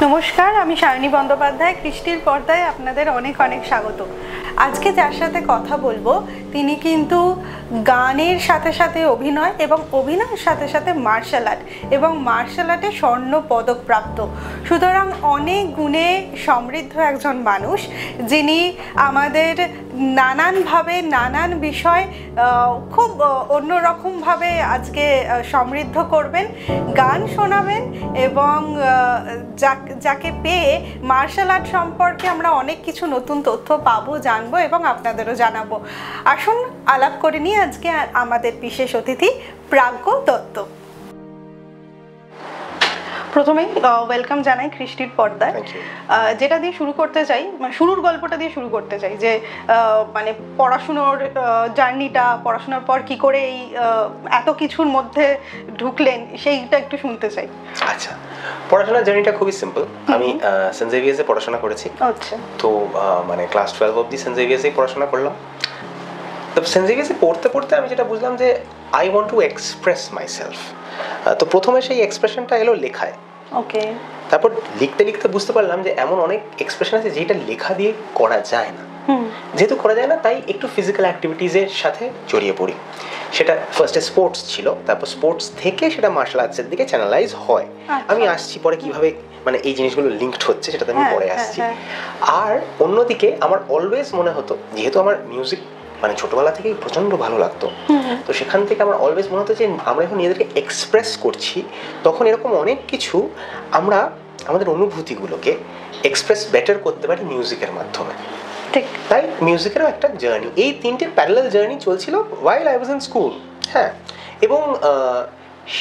নমস্কার, আমি সায়নী বন্দ্যোপাধ্যায়। কৃষ্টির পর্দায় আপনাদের অনেক অনেক স্বাগত। আজকে যার সাথে কথা বলবো তিনি কিন্তু গানের সাথে সাথে অভিনয় এবং অভিনয়ের সাথে সাথে মার্শাল আর্ট এবং মার্শাল আর্টে স্বর্ণ পদক প্রাপ্ত, সুতরাং অনেক গুণে সমৃদ্ধ একজন মানুষ, যিনি আমাদের নানানভাবে নানান বিষয় খুব অন্যরকমভাবে আজকে সমৃদ্ধ করবেন, গান শোনাবেন এবং যাকে পেয়ে মার্শাল আর্ট সম্পর্কে আমরা অনেক কিছু নতুন তথ্য পাবো, জানবো এবং আপনাদেরও জানাবো। আসুন আলাপ করে নিয়ে আজকে আমাদের বিশেষ অতিথি প্রাজ্ঞ দত্ত। প্রথমেই ওয়েলকাম জানাই কৃষ্টির পর্দায়। যেটা দিয়ে শুরু করতে চাই, শুরুর গল্পটা দিয়ে শুরু করতে চাই, যে মানে পড়াশুনোর জার্নিটা, পড়াশোনার পর কি করে এই এত কিছুর মধ্যে ঢুকলেন সেইটা একটু শুনতে চাই। আচ্ছা, পড়াশোনার জার্নিটা খুবই সিম্পল। আমি সেন্ট জেভিয়ার্সে পড়াশোনা করেছি। আচ্ছা, তো মানে ক্লাস 12 অবধি সেন্ট জেভিয়ার্সেই পড়াশোনা করলাম। তো সেন্ট জেভিয়ার্সে পড়তে পড়তে আমি যেটা বুঝলাম যে I want to express myself. তো প্রথমে সেই এক্সপ্রেশনটা এলো লেখায়। ওকে। তারপর লিখতে লিখতে বুঝতে পারলাম যে এমন অনেক এক্সপ্রেশন আছে যেটা লেখা দিয়ে করা যায় না। যেহেতু করা যায় না, তাই একটু ফিজিক্যাল অ্যাক্টিভিটিসের সাথে জড়িয়ে পড়ি। সেটা ফার্স্টে স্পোর্টস ছিল, তারপর স্পোর্টস থেকে সেটা মার্শাল আর্টসের দিকে চ্যানেলাইজ হয়। আমি আসছি পরে কিভাবে মানে এই জিনিসগুলো লিঙ্কড হচ্ছে সেটাতে আমি পরে আসছি। আর অন্যদিকে আমার অলওয়েজ মনে হতো, যেহেতু আমার মিউজিক মানে ছোটবেলা থেকেই প্রচন্ড ভালো লাগতো, তো সেখান থেকে আমার অলওয়েজ মনে হতো যে আমরা যখন নিজেদেরকে এক্সপ্রেস করছি তখন এরকম অনেক কিছু আমরা আমাদের অনুভূতিগুলোকে এক্সপ্রেস বেটার করতে পারি মিউজিকের মাধ্যমে। ঠিক তাই মিউজিকেরও একটা জার্নি, এই তিনটে প্যারালাল জার্নি চলছিল while I was in school. হ্যাঁ, এবং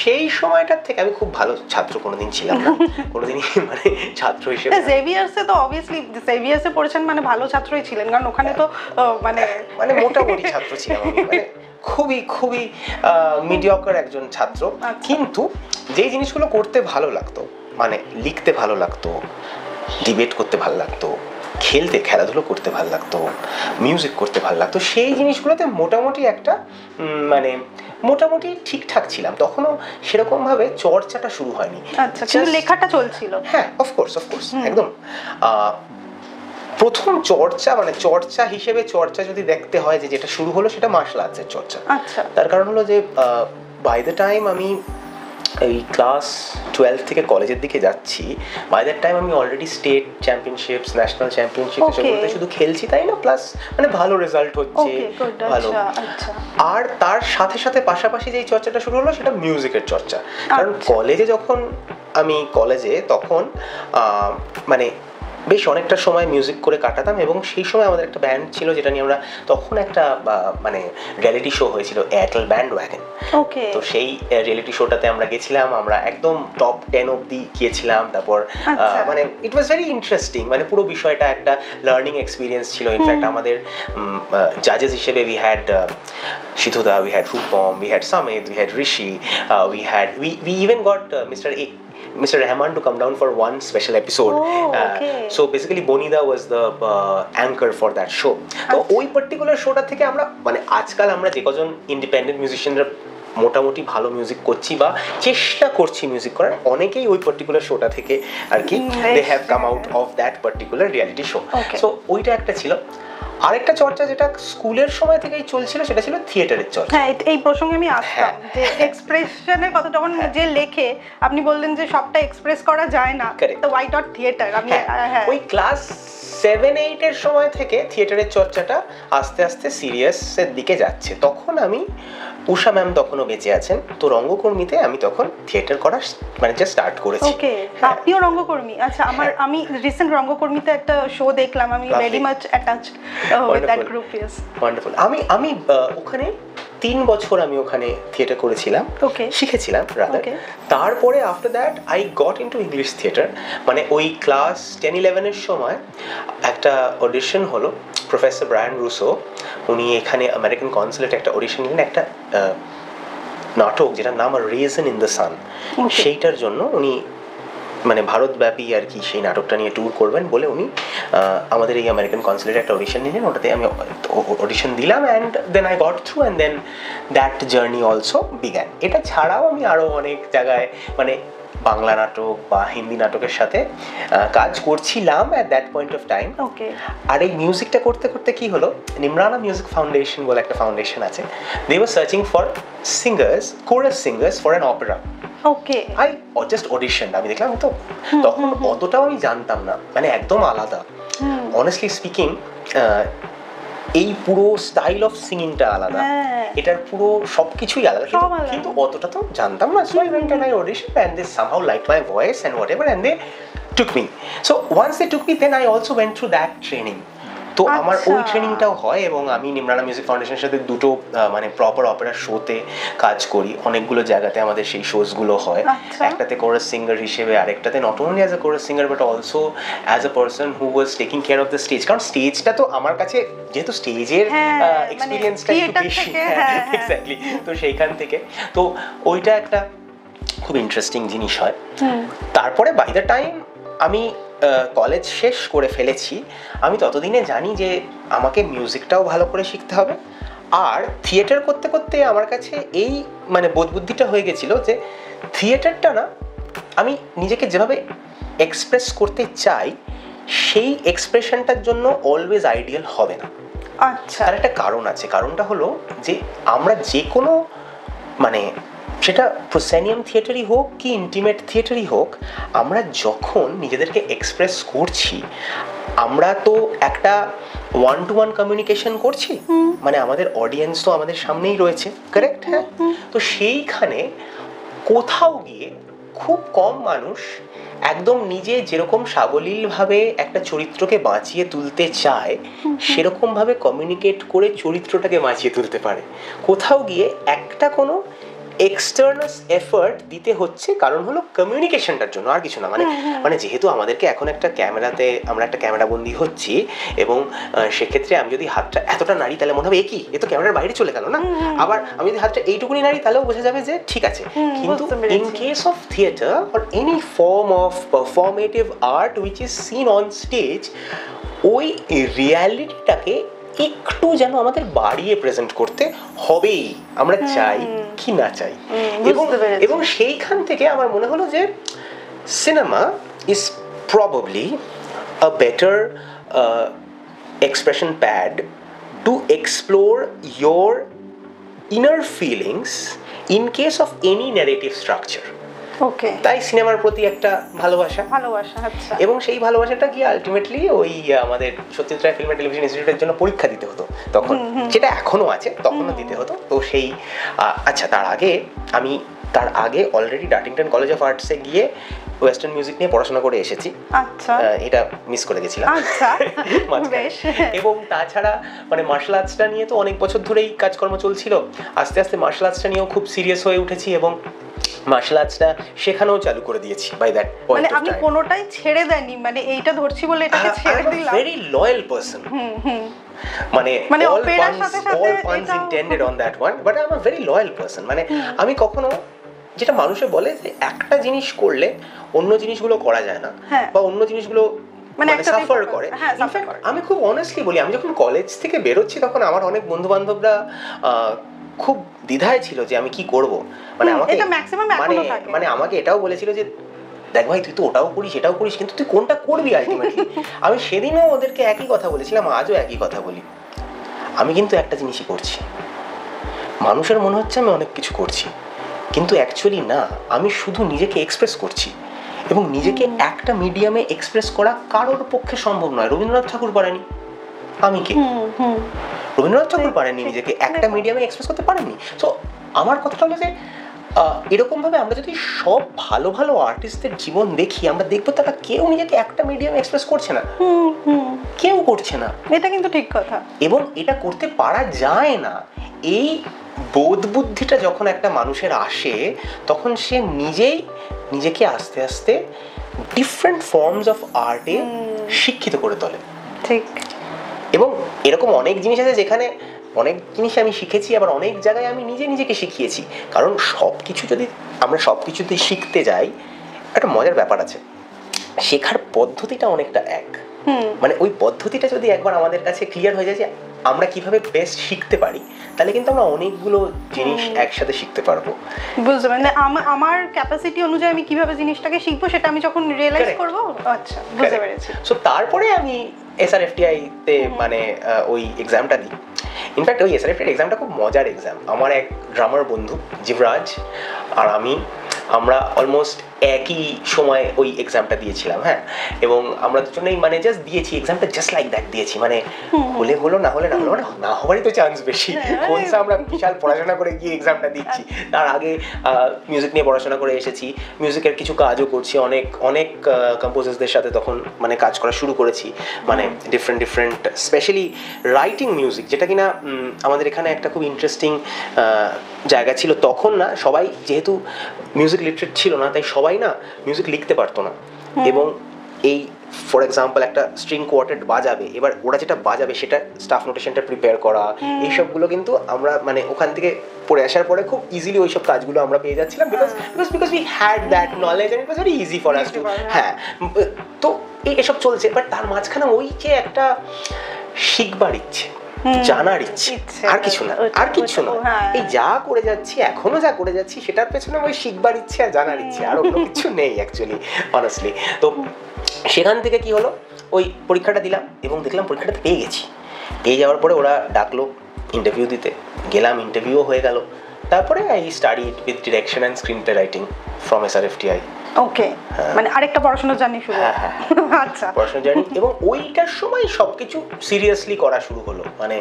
সেই সময়টার থেকে আমি খুব ভালো ছাত্র কোনোদিন ছিলাম না, কোনোদিনই মানে ছাত্র হিসেবে। জেভিয়ার্সে তো অবভিয়াসলি জেভিয়ার্সে পড়েছেন মানে ভালো ছাত্রই ছিলেন, কারণ ওখানে তো মানে মানে মোটামুটি ছাত্র ছিলাম আমি, মানে খুবই খুবই মিডিয়কার একজন ছাত্র। কিন্তু যেই জিনিসগুলো করতে ভালো লাগতো, মানে লিখতে ভালো লাগতো, ডিবেট করতে ভালো লাগতো, খেলাধুলো করতে ভালো লাগতো, মিউজিক করতে ভালো লাগতো, সেই জিনিসগুলোতে মোটামুটি একটা মানে মোটামুটি ঠিকঠাক ছিলাম। তখনও সেরকম ভাবে চর্চাটা শুরু হয়নি। আচ্ছা, কিন্তু লেখাটা চলছিল। হ্যাঁ, অফকোর্স একদম। প্রথম চর্চা মানে চর্চা হিসেবে চর্চা যদি দেখতে হয় যে যেটা শুরু হলো সেটা মার্শাল আর্টসের চর্চা। আচ্ছা, তার কারণ হলো যে বাই দ্য টাইম আমি এই ক্লাস 12 থেকে কলেজের দিকে যাচ্ছি, বাই দ্যাট টাইম আমি অলরেডি স্টেট চ্যাম্পিয়নশিপস, ন্যাশনাল চ্যাম্পিয়নশিপ এসবগুলোতে শুধু খেলছি, তাই না, প্লাস মানে ভালো রেজাল্ট হচ্ছে, ভালো। আর তার সাথে সাথে পাশাপাশি যেই চর্চাটা শুরু হলো সেটা মিউজিকের চর্চা। কারণ কলেজে যখন আমি তখন মানে বেশ অনেকটা সময় মিউজিক করে কাটাতাম, এবং সেই সময় আমাদের একটা ব্যান্ড ছিল যেটা নিয়ে আমরা তখন একটা মানে রিয়েলিটি শো হয়েছিল, এয়ারটেল ব্যান্ড ওয়াগন। তো সেই রিয়েলিটি শোটাতে আমরা গেছিলাম, আমরা একদম টপ 10 অবধি গিয়েছিলাম। তারপর মানে ইট ওয়াজ ভেরি ইন্টারেস্টিং, মানে পুরো বিষয়টা একটা লার্নিং এক্সপিরিয়েন্স ছিল। ইনফ্যাক্ট আমাদের জাজেস হিসেবে উই হ্যাড সিধুদা, we had Rupam, we had Samid, we had Rishi, we even got Mr. Rahman to come down for one special episode. So basically Bonida was the anchor for that show. তো ওই particular শোটা থেকে আমরা মানে আজকাল আমরা যে কজন ইন্ডিপেন্ডেন্ট মিউজিশিয়ানরা মোটামুটি ভালো মিউজিক করছি বা চেষ্টা করছি মিউজিক করার, অনেকেই ওই পার্টিকুলার শোটা থেকে আর কি they have come out of that particular reality show. So ওইটা একটা ছিল। আরেকটা চর্চা যেটা স্কুলের সময় থেকেই চলছিল সেটা ছিল থিয়েটারের চর্চা। হ্যাঁ, এই প্রসঙ্গে আমি আসতাম যে এক্সপ্রেশনের কথা যখন যে লেখে, আপনি বললেন যে সবটা এক্সপ্রেস করা যায় না, তো ওয়াই নট থিয়েটার। আমি ওই ক্লাস 7-8 এর সময় থেকে থিয়েটারের চর্চাটা আস্তে আস্তে সিরিয়াসের দিকে যাচ্ছে। তখন আমি, উষা ম্যাম তখনও বেঁচে আছেন, তো রঙ্গকর্মীতে আমি তখন থিয়েটার করা মানে জাস্ট স্টার্ট করেছি। ওকে, আপনিও রঙ্গকর্মী? আচ্ছা, আমি রিসেন্ট রঙ্গকর্মীতে একটা শো দেখলাম, আমি very much attached with that group. Yes, wonderful. আমি ওখানে 3 বছর আমি ওখানে থিয়েটার করেছিলাম, শিখেছিলাম রাদার। তারপরে after that I got into English theatre. মানে ওই ক্লাস 10-11 এর সময় একটা অডিশন হলো, প্রফেসর ব্রায়ান রুসো উনি এখানে আমেরিকান কনসুলেটে একটা অডিশন নিলেন, একটা নাটক যেটার নাম রেজন ইন দ্য সান, সেইটার জন্য উনি মানে ভারতব্যাপী আর কি সেই নাটকটা নিয়ে ট্যুর করবেন বলে উনি আমাদের এই আমেরিকান কনসুলেটে একটা অডিশন নিলেন। ওটাতে আমি অডিশন দিলাম, and then I got through, and then that journey also began. এটা ছাড়াও আমি আরও অনেক জায়গায় মানে বাংলা নাটক বা হিন্দি নাটকের সাথে কাজ করছিলাম at that point of time. আর এই মিউজিকটা করতে করতে কি হলো, নিমরানা মিউজিক ফাউন্ডেশন বলে একটা ফাউন্ডেশন আছে, they were searching for singers, chorus singers for an opera. I just audition, আমি দেখলাম তো তখন অতটাও আমি জানতাম না, মানে একদম আলাদা। অনেস্টলি স্পিকিং এই পুরো স্টাইল অফ সিঙ্গিংটা আলাদা, এটার পুরো সবকিছুই আলাদা, কিন্তু অতটা তো জানতাম না। So I went on my audition and they somehow liked my voice and whatever and they took me. So once they took me, then I also went through that training. তো আমার ওই ট্রেনিংটাও হয় এবং আমি নিমরানা মিউজিক ফাউন্ডেশনের সাথে দুটো মানে প্রপার অপেরা শোতে কাজ করি, অনেকগুলো জায়গাতে আমাদের সেই শোজগুলো হয়। একটাতে কোরাস সিঙ্গার হিসেবে, আরেকটাতে not only as a chorus singer but also as a person who was taking care of the stage. কারণ স্টেজটা তো আমার কাছে যেহেতু স্টেজের এক্সপিরিয়েন্সটা একটু বেশি, এক্স্যাক্টলি, তো সেইখান থেকে তো ওইটা একটা খুব ইন্টারেস্টিং জিনিস হয়। তারপরে বাই দ্য টাইম আমি কলেজ শেষ করে ফেলেছি, আমি ততদিনে জানি যে আমাকে মিউজিকটাও ভালো করে শিখতে হবে, আর থিয়েটার করতে করতে আমার কাছে এই মানে বোধবুদ্ধিটা হয়ে গেছিলো যে থিয়েটারটা না, আমি নিজেকে যেভাবে এক্সপ্রেস করতে চাই সেই এক্সপ্রেশনটার জন্য অলওয়েজ আইডিয়াল হবে না। আচ্ছা, তার একটা কারণ আছে, কারণটা হলো যে আমরা যে কোনো মানে সেটা প্রোসেনিয়াম থিয়েটারই হোক কি ইন্টিমেট থিয়েটারই হোক, আমরা যখন নিজেদেরকে এক্সপ্রেস করছি আমরা তো একটা ওয়ান টু ওয়ান কমিউনিকেশন করছি, মানে আমাদের অডিয়েন্স তো আমাদের সামনেই রয়েছে, কারেক্ট? হ্যাঁ, তো সেইখানে কোথাও গিয়ে খুব কম মানুষ একদম নিজে যেরকম সাবলীলভাবে একটা চরিত্রকে বাঁচিয়ে তুলতে চায় সেরকমভাবে কমিউনিকেট করে চরিত্রটাকে বাঁচিয়ে তুলতে পারে। কোথাও গিয়ে একটা কোনো এক্সটার্নাল এফর্ট দিতে হচ্ছে, কারণ হলো কমিউনিকেশনটার জন্য, আর কিছু না। মানে যেহেতু আমাদেরকে এখন একটা ক্যামেরাতে আমরা একটা ক্যামেরা বন্দি হচ্ছি এবং সেক্ষেত্রে আমি যদি হাতটা এতটা নাড়ি তাহলে মনে হবে একই, এ তো ক্যামেরার বাইরে চলে গেল না। আবার আমি যদি হাতটা এইটুকুনি নাড়ি তাহলেও বোঝা যাবে যে ঠিক আছে। কিন্তু in case of theatre or any form of পারফর্মেটিভ art which is seen on stage, ওই রিয়ালিটিটাকে একটু যেন আমাদের বাড়িয়ে প্রেজেন্ট করতে হবেই, আমরা চাই কি না চাই। এবং সেইখান থেকে আমার মনে হলো যে cinema is probably a better expression pad to explore your inner feelings in case of any narrative structure. তাই সিনেমার প্রতি একটা ভালোবাসা, আচ্ছা, এবং সেই ভালোবাসাটা কি আলটিমেটলি ওই আমাদের সত্যজিৎ রায় ফিল্ম টেলিভিশন ইনস্টিটিউটের জন্য পরীক্ষা দিতে হতো তখন, যেটা এখনো আছে, তখনও দিতে হতো। তো সেই আচ্ছা, তার আগে অলরেডি ডার্টিংটন কলেজ অফ আর্টসে গিয়ে ওয়েস্টার্ন মিউজিক নিয়ে পড়াশোনা করে এসেছি। আচ্ছা, এটা মিস করে গেছিলাম। আচ্ছা, বেশ। এবং তাছাড়া মানে মার্শাল আর্টসটা নিয়ে তো অনেক বছর ধরেই কাজকর্ম চলছিল, আস্তে আস্তে মার্শাল আর্টসটা নিয়েও খুব সিরিয়াস হয়ে উঠেছি এবং মার্শাল আর্টসটা শেখানোও চালু করে দিয়েছি by that point of time. মানে আপনি কোনোটাই ছেড়ে দেননি, মানে এইটা ধরছি বলে এটাকে ছেড়ে দিলাম। ভেরি লয়াল পারসন, মানে all puns intended on that one, but I'm a very loyal person. মানে আমি কখনো, যেটা মানুষে বলে যে একটা জিনিস করলে অন্য জিনিসগুলো করা যায় না বা অন্য জিনিসগুলো মানে সাফার করে, আমি খুব অনেস্টলি বলি, আমি যখন কলেজ থেকে বেরোচ্ছি তখন আমার অনেক বন্ধু বান্ধবরা খুব দ্বিধায় ছিল যে আমি কি করব। মানে আমাকে এটাও বলেছিল যে দেখ ভাই, তুই তো ওটাও করিস এটাও করিস, কিন্তু তুই কোনটা করবি আলটিমেটলি। আমি সেদিনও ওদেরকে একই কথা বলেছিলাম, আজও একই কথা বলি, আমি কিন্তু একটা জিনিসই করছি, মানুষের মনে হচ্ছে আমি অনেক কিছু করছি, কিন্তু অ্যাকচুয়ালি না, আমি শুধু নিজেকে এক্সপ্রেস করছি। এবং নিজেকে একটা মিডিয়ামে এক্সপ্রেস করা কারোর পক্ষে সম্ভব নয়। রবীন্দ্রনাথ ঠাকুর পারেনি, আমি কি? রবীন্দ্রনাথ ঠাকুর পারেননি নিজেকে একটা মিডিয়ামে এক্সপ্রেস করতে পারেননি। সো আমার কথাটা হলো যে এরকমভাবে আমরা যদি সব ভালো ভালো আর্টিস্টদের জীবন দেখি, আমরা দেখবো তারা কেউ নিজেকে একটা মিডিয়ামে এক্সপ্রেস করছে না, কেউ করছে না। এটা কিন্তু ঠিক কথা। এবং এটা করতে পারা যায় না, এই বোধ বুদ্ধিটা যখন একটা মানুষের আসে তখন সে নিজেই নিজেকে আস্তে আস্তে ডিফারেন্ট ফর্মস অফ আর্টে শিক্ষিত করে তোলে। ঠিক। এবং এরকম অনেক জিনিস আছে যেখানে অনেক জিনিস আমি শিখেছি, আবার অনেক জায়গায় আমি নিজেকে শিখিয়েছি। কারণ আমরা সব কিছুতে শিখতে যাই, একটা মজার ব্যাপার আছে, শেখার পদ্ধতিটা অনেকটা এক। মানে ওই পদ্ধতিটা যদি একবার আমাদের কাছে ক্লিয়ার হয়ে যায় যে আমরা কিভাবে বেস্ট শিখতে পারি, তাহলে কিন্তু আমরা অনেকগুলো জিনিস একসাথে শিখতে পারবো। বুঝতে পারছি, আমার ক্যাপাসিটি অনুযায়ী আমি কিভাবে জিনিসটাকে শিখবো সেটা আমি যখন রিয়েলাইজ করবো। আচ্ছা, বুঝতে পেরেছি। সো তারপরে আমি SRFTI তে মানে ওই এক্সামটা দিই। ইনফ্যাক্ট ওই SRFTI এক্সামটা খুব মজার এক্সাম। আমার এক ড্রামার বন্ধু জীবরাজ আর আমরা অলমোস্ট একই সময় ওই এক্সামটা দিয়েছিলাম। হ্যাঁ, এবং আমরা দুজনেই মানে জাস্ট দিয়েছি এক্সামটা, জাস্ট লাইক দ্যাট দিয়েছি, মানে হলে হলো না হলে না হলো, না হওয়ারই তো চান্স বেশি। কোনসা আমরা বিশাল পড়াশোনা করে গিয়ে এক্সামটা দিচ্ছি, তার আগে মিউজিক নিয়ে পড়াশোনা করে এসেছি, মিউজিকের কিছু কাজও করছি, অনেক অনেক কম্পোজার্সদের সাথে তখন মানে কাজ করা শুরু করেছি, মানে ডিফারেন্ট স্পেশালি রাইটিং মিউজিক, যেটা কিনা আমাদের এখানে একটা খুব ইন্টারেস্টিং জায়গা ছিল তখন। না সবাই যেহেতু মিউজিক লিটারেট ছিল না, তাই সবাই না মিউজিক লিখতে পারতো না। এবং এই ফর এক্সাম্পল একটা স্ট্রিং কোয়ার্টেট বাজাবে, এবার ওরা যেটা বাজাবে সেটা স্টাফ নোটেশনটা প্রিপেয়ার করা, এইসবগুলো কিন্তু আমরা মানে ওখান থেকে পড়ে আসার পরে খুব ইজিলি ওইসব কাজগুলো আমরা পেয়ে যাচ্ছিলাম, because we had that knowledge and it was very easy for us to. হ্যাঁ, তো এসব চলছে, বাট তার মাঝখানে ওই যে একটা শিখবার ইচ্ছে, জানার ইচ্ছে, আর কিছু না, আর কিছু না। এই যা করে যাচ্ছি, এখনো যা করে যাচ্ছি, সেটার পেছনে ওই শিখবার ইচ্ছে আর জানার ইচ্ছে, আর অন্য কিছু নেই অ্যাকচুয়ালি, অনেস্টলি। তো সেখান থেকে কি হলো, ওই পরীক্ষাটা দিলাম এবং দেখলাম পরীক্ষাটা পেয়ে গেছি। পেয়ে যাওয়ার পরে ওরা ডাকলো ইন্টারভিউ দিতে, গেলাম, ইন্টারভিউও হয়ে গেল। তারপরে I studied with direction and screen play writing from SRFTI। ওকে, মানে আরেকটা পড়াশোনার জার্নি শুরু। আচ্ছা, পড়াশোনার জার্নি। এবং ওইটার সময় সবকিছু সিরিয়াসলি করা শুরু হলো, মানে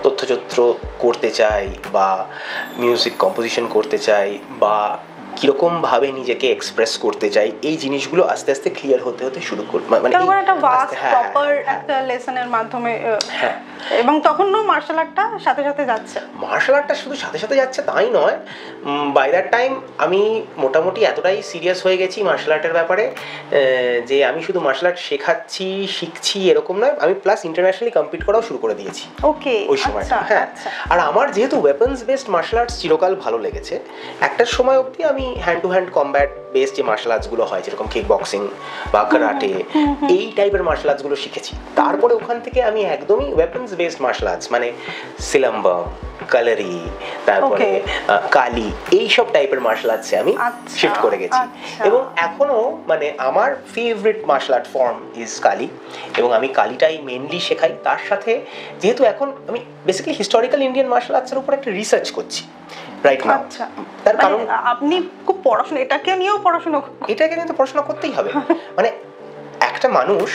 তথ্যচিত্র করতে চাই বা মিউজিক কম্পোজিশন করতে চাই বা কিরকমভাবে নিজেকে এক্সপ্রেস করতে চাই, এই জিনিসগুলো আস্তে আস্তে ক্লিয়ার হতে শুরু করলো, মানে একটা ভাস্ট প্রপার একটা লেসনের মাধ্যমে। হ্যাঁ, এবং তখনও মার্শাল আর্টটা সাথে সাথে যাচ্ছে। মার্শাল আর্টটা শুধু সাথে সাথে যাচ্ছে তাই নয়, বাই দ্যাট টাইম আমি মোটামুটি এতটাই সিরিয়াস হয়ে গেছি মার্শাল আর্টের ব্যাপারে যে আমি শুধু মার্শাল আর্ট শিখছি এরকম নয়, আমি প্লাস ইন্টারন্যাশনালি কম্পিট করাও শুরু করে দিয়েছি ওকে ওই সময়। হ্যাঁ, আর আমার যেহেতু ওয়েপন্স বেসড মার্শাল আর্টস চিরকাল ভালো লেগেছে, একটা সময় অবধি আমি hand to hand combat based যে মার্শাল আর্টসগুলো হয়, যেরকম কিক বক্সিং বা কারাটে, এই টাইপের মার্শাল আর্টসগুলো শিখেছি। তারপরে ওখান থেকে আমি একদমই ওয়েপন্স বেসড মার্শাল আর্টস মানে সিলাম্বাম, কালারি, তারপরে কালি, এইসব টাইপের মার্শাল আর্টসে আমি শিফট করে গেছি। এবং এখনো মানে আমার favourite martial art form is Kali, এবং আমি কালিটাই মেনলি শেখাই। তার সাথে যেহেতু এখন আমি বেসিক্যালি হিস্টোরিক্যাল ইন্ডিয়ান মার্শাল আর্টসের উপর একটা রিসার্চ করছি রাইট নাও। তার কারণ আপনি খুব পড়াশোনা, এটাকে নিয়েও পড়াশোনা করতেই হবে। মানে একটা মানুষ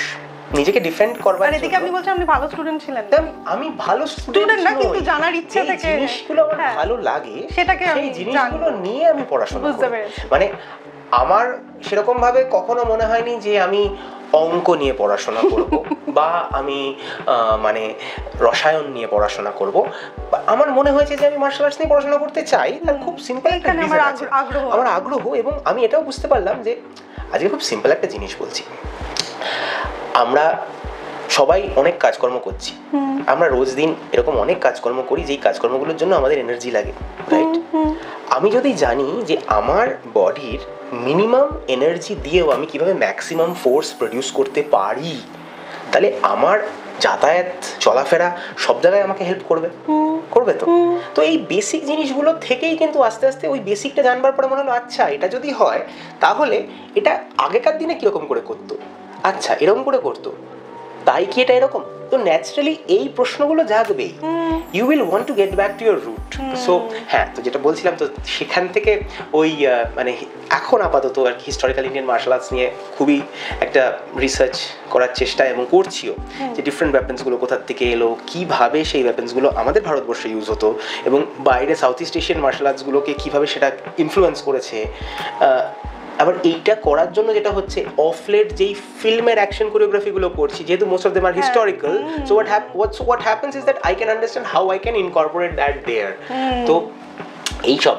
নিজেকে ডিফেন্ড করবার জন্য, এদিকে আপনি বলছেন আপনি ভালো স্টুডেন্ট ছিলেন। আমি ভালো স্টুডেন্ট না, কিন্তু জানার ইচ্ছা থেকে জিনিসগুলো আমার ভালো লাগে, সেটাকে সেই জিনিসগুলো নিয়ে আমি পড়াশোনা করি। মানে আমার সেরকম ভাবে কখনো মনে হয়নি যে আমি অঙ্ক নিয়ে পড়াশোনা করব বা আমি মানে রসায়ন নিয়ে পড়াশোনা করব। আমার মনে হয়েছে যে আমি মার্শাল আর্টস নিয়ে পড়াশোনা করতে চাই, তার খুব সিম্পল একটা রিজন আছে, আমার আগ্রহ। এবং আমি এটাও বুঝতে পারলাম যে আজকে খুব সিম্পল একটা জিনিস বলছি, আমরা সবাই অনেক কাজকর্ম করছি, আমরা রোজ দিন এরকম অনেক কাজকর্ম করি যেই কাজকর্মগুলোর জন্য আমাদের এনার্জি লাগে, রাইট? আমি যদি জানি যে আমার বডির মিনিমাম এনার্জি দিয়েও আমি কিভাবে ম্যাক্সিমাম ফোর্স প্রডিউস করতে পারি, তাহলে আমার যাতায়াত চলাফেরা সব জায়গায় আমাকে হেল্প করবে তো। তো এই বেসিক জিনিসগুলো থেকেই কিন্তু আস্তে আস্তে ওই বেসিকটা জানবার পরে মনে হলো আচ্ছা এটা যদি হয় তাহলে এটা আগেকার দিনে কিরকম করে করতো, আচ্ছা এরকম করে করতো, তাই কি এটা এরকম? তো ন্যাচারালি এই প্রশ্নগুলো জাগবেই, you will want to get back to your root. So হ্যাঁ, তো যেটা বলছিলাম, তো সেখান থেকে ওই মানে এখন আপাতত আর কি হিস্টোরিক্যাল ইন্ডিয়ান মার্শাল আর্টস নিয়ে খুবই একটা রিসার্চ করার চেষ্টা এবং করছিও, যে ডিফারেন্ট ওয়েপন্সগুলো কোথা থেকে এলো, কীভাবে সেই ওয়েপন্সগুলো আমাদের ভারতবর্ষে ইউজ হতো এবং বাইরে সাউথ ইস্ট এশিয়ান মার্শাল আর্টসগুলোকে কীভাবে সেটা ইনফ্লুয়েন্স করেছে। আবার এইটা করার জন্য যেটা হচ্ছে অফ লেট যেই ফিল্মের অ্যাকশন কোরিওগ্রাফিগুলো করছি, যেহেতু most of them are historical, so what happens is that I can understand how I can incorporate that there. তো এইসব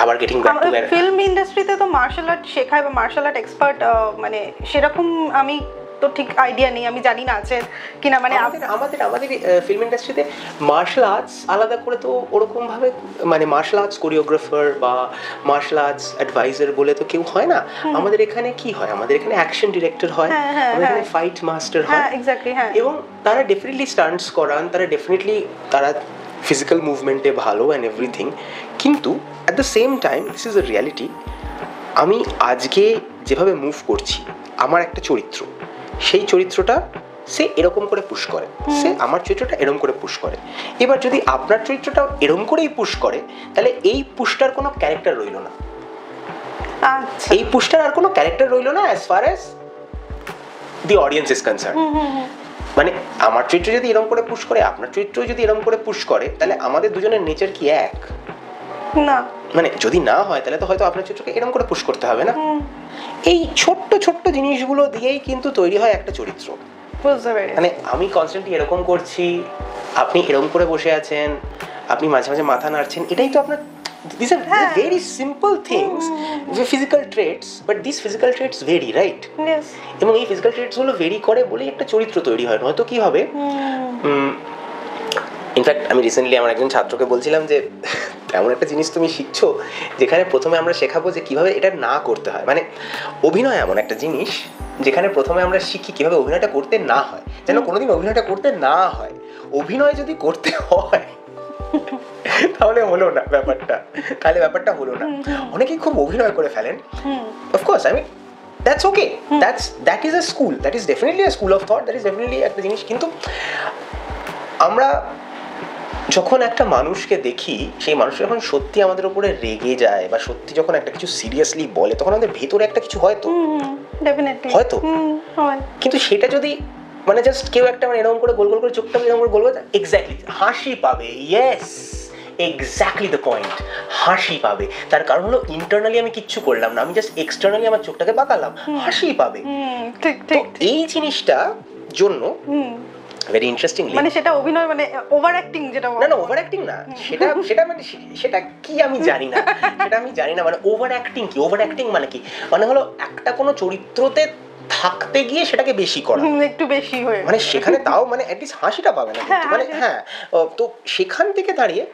আবার গেটিং ব্যাক টু ফিল্ম ইন্ডাস্ট্রিতে তো মার্শাল আর্ট শেখায় বা মার্শাল আর্ট এক্সপার্ট মানে সেরকম আমি তো ঠিক আইডিয়া নেই, আমি জানি না আছে কিনা। মানে আমাদের ফিল্ম ইন্ডাস্ট্রিতে মার্শাল আর্টস আলাদা করে তো ওরকম ভাবে মানে মার্শাল আর্টস কোরিওগ্রাফার বা মার্শাল আর্টস অ্যাডভাইজার বলে তো কেউ হয় না। আমাদের এখানে কি হয়, আমাদের এখানে অ্যাকশন ডিরেক্টর হয়, আমাদের এখানে ফাইট মাস্টার হয়, এবং তারা ডেফিনেটলি স্টান্টস করান, তারা ডেফিনেটলি তারা ফিজিক্যাল মুভমেন্টে ভালো অ্যান্ড এভরিথিং, কিন্তু at the same time this is a reality, আমি আজকে যেভাবে মুভ করছি আমার একটা চরিত্র, সেই চরিত্রটা সে এরকম করে পুশ করে, সে আমার চরিত্রটা এরকম করে পুশ করে। এবার যদি আপনার চরিত্রটাও এরকম করেই পুশ করে, তাহলে এই পুশটার কোনো ক্যারেক্টার রইল না। এই পুশটার আর কোনো ক্যারেক্টার রইল না as far as the audience is concern. মানে আমার চরিত্র যদি এরকম করে পুশ করে, আপনার চরিত্র যদি এরকম করে পুশ করে, তাহলে আমাদের দুজনের নেচার কি এক? না। মানে যদি না হয় তাহলে তো হয়তো আপনার চরিত্রকে এরকম করে পুশ করতে হবে না। এই ছোট্ট ছোট্ট জিনিসগুলো দিয়েই কিন্তু তৈরি হয় একটা চরিত্র। মানে আমি কনস্ট্যান্টলি এরকম করছি, আপনি এরকম করে বসে আছেন, আপনি মাঝে মাঝে মাথা নাড়ছেন, এটাই তো আপনার these are very simple things, physical traits, but these physical traits vary, right? Yes. এবং এই physical traits গুলো vary করে বলেই একটা চরিত্র তৈরি হয়। নয়তো কি হবে, ইনফ্যাক্ট আমি রিসেন্টলি আমার একজন ছাত্রকে বলছিলাম যে এমন একটা জিনিস তুমি শিখছো যেখানে প্রথমে আমরা শেখাবো যে কিভাবে এটা না করতে হয়। মানে অভিনয় এমন একটা জিনিস যেখানে প্রথমে আমরা শিখি কিভাবে অভিনয়টা করতে না হয়, যেন কোনোদিন অভিনয়টা করতে না হয়। অভিনয় যদি করতে হয় তাহলে হলো না ব্যাপারটা, তাহলে ব্যাপারটা হলো না। অনেকেই খুব অভিনয় করে ফেলেন, of course I mean that's okay, that is a school, that is definitely a school of thought, that is definitely একটা জিনিস। কিন্তু আমরা যখন একটা মানুষকে দেখি, সেই মানুষ যখন সত্যি আমাদের উপরে রেগে যায় বা সত্যি যখন একটা কিছু সিরিয়াসলি বলে, তখন আমাদের ভেতরে একটা কিছু হয়তো হয়তো, কিন্তু সেটা যদি মানে জাস্ট কেউ একটা মানে এরকম করে গোল গোল করে চোখটা এরকম করে গোল করে, এক্স্যাক্টলি হাসি পাবে। ইয়েস, এক্স্যাক্টলি দ্য পয়েন্ট, হাসি পাবে। তার কারণ হলো ইন্টারনালি আমি কিচ্ছু করলাম না, আমি জাস্ট এক্সটার্নালি আমার চোখটাকে বাঁকালাম, হাসি পাবে। তো এই জিনিসটা জন্য ভেরি ইন্টারেস্টিং, মানে সেটা অভিনয় মানে ওভার অ্যাক্টিং, যেটা না ওভার অ্যাক্টিং না, সেটা মানে সেটা কি আমি জানি না, সেটা আমি জানি না। মানে ওভার অ্যাক্টিং কি, ওভার অ্যাক্টিং মানে কি, মানে হলো একটা কোনো চরিত্রতে থাকতে গিয়ে সেটাকে বেশি করা, একটু বেশি হয়ে, মানে সেখানে তাও মানে অ্যাটলিস্ট হাসিটা পাবে না, মানে হ্যাঁ। তো সেখান থেকে দাঁড়িয়ে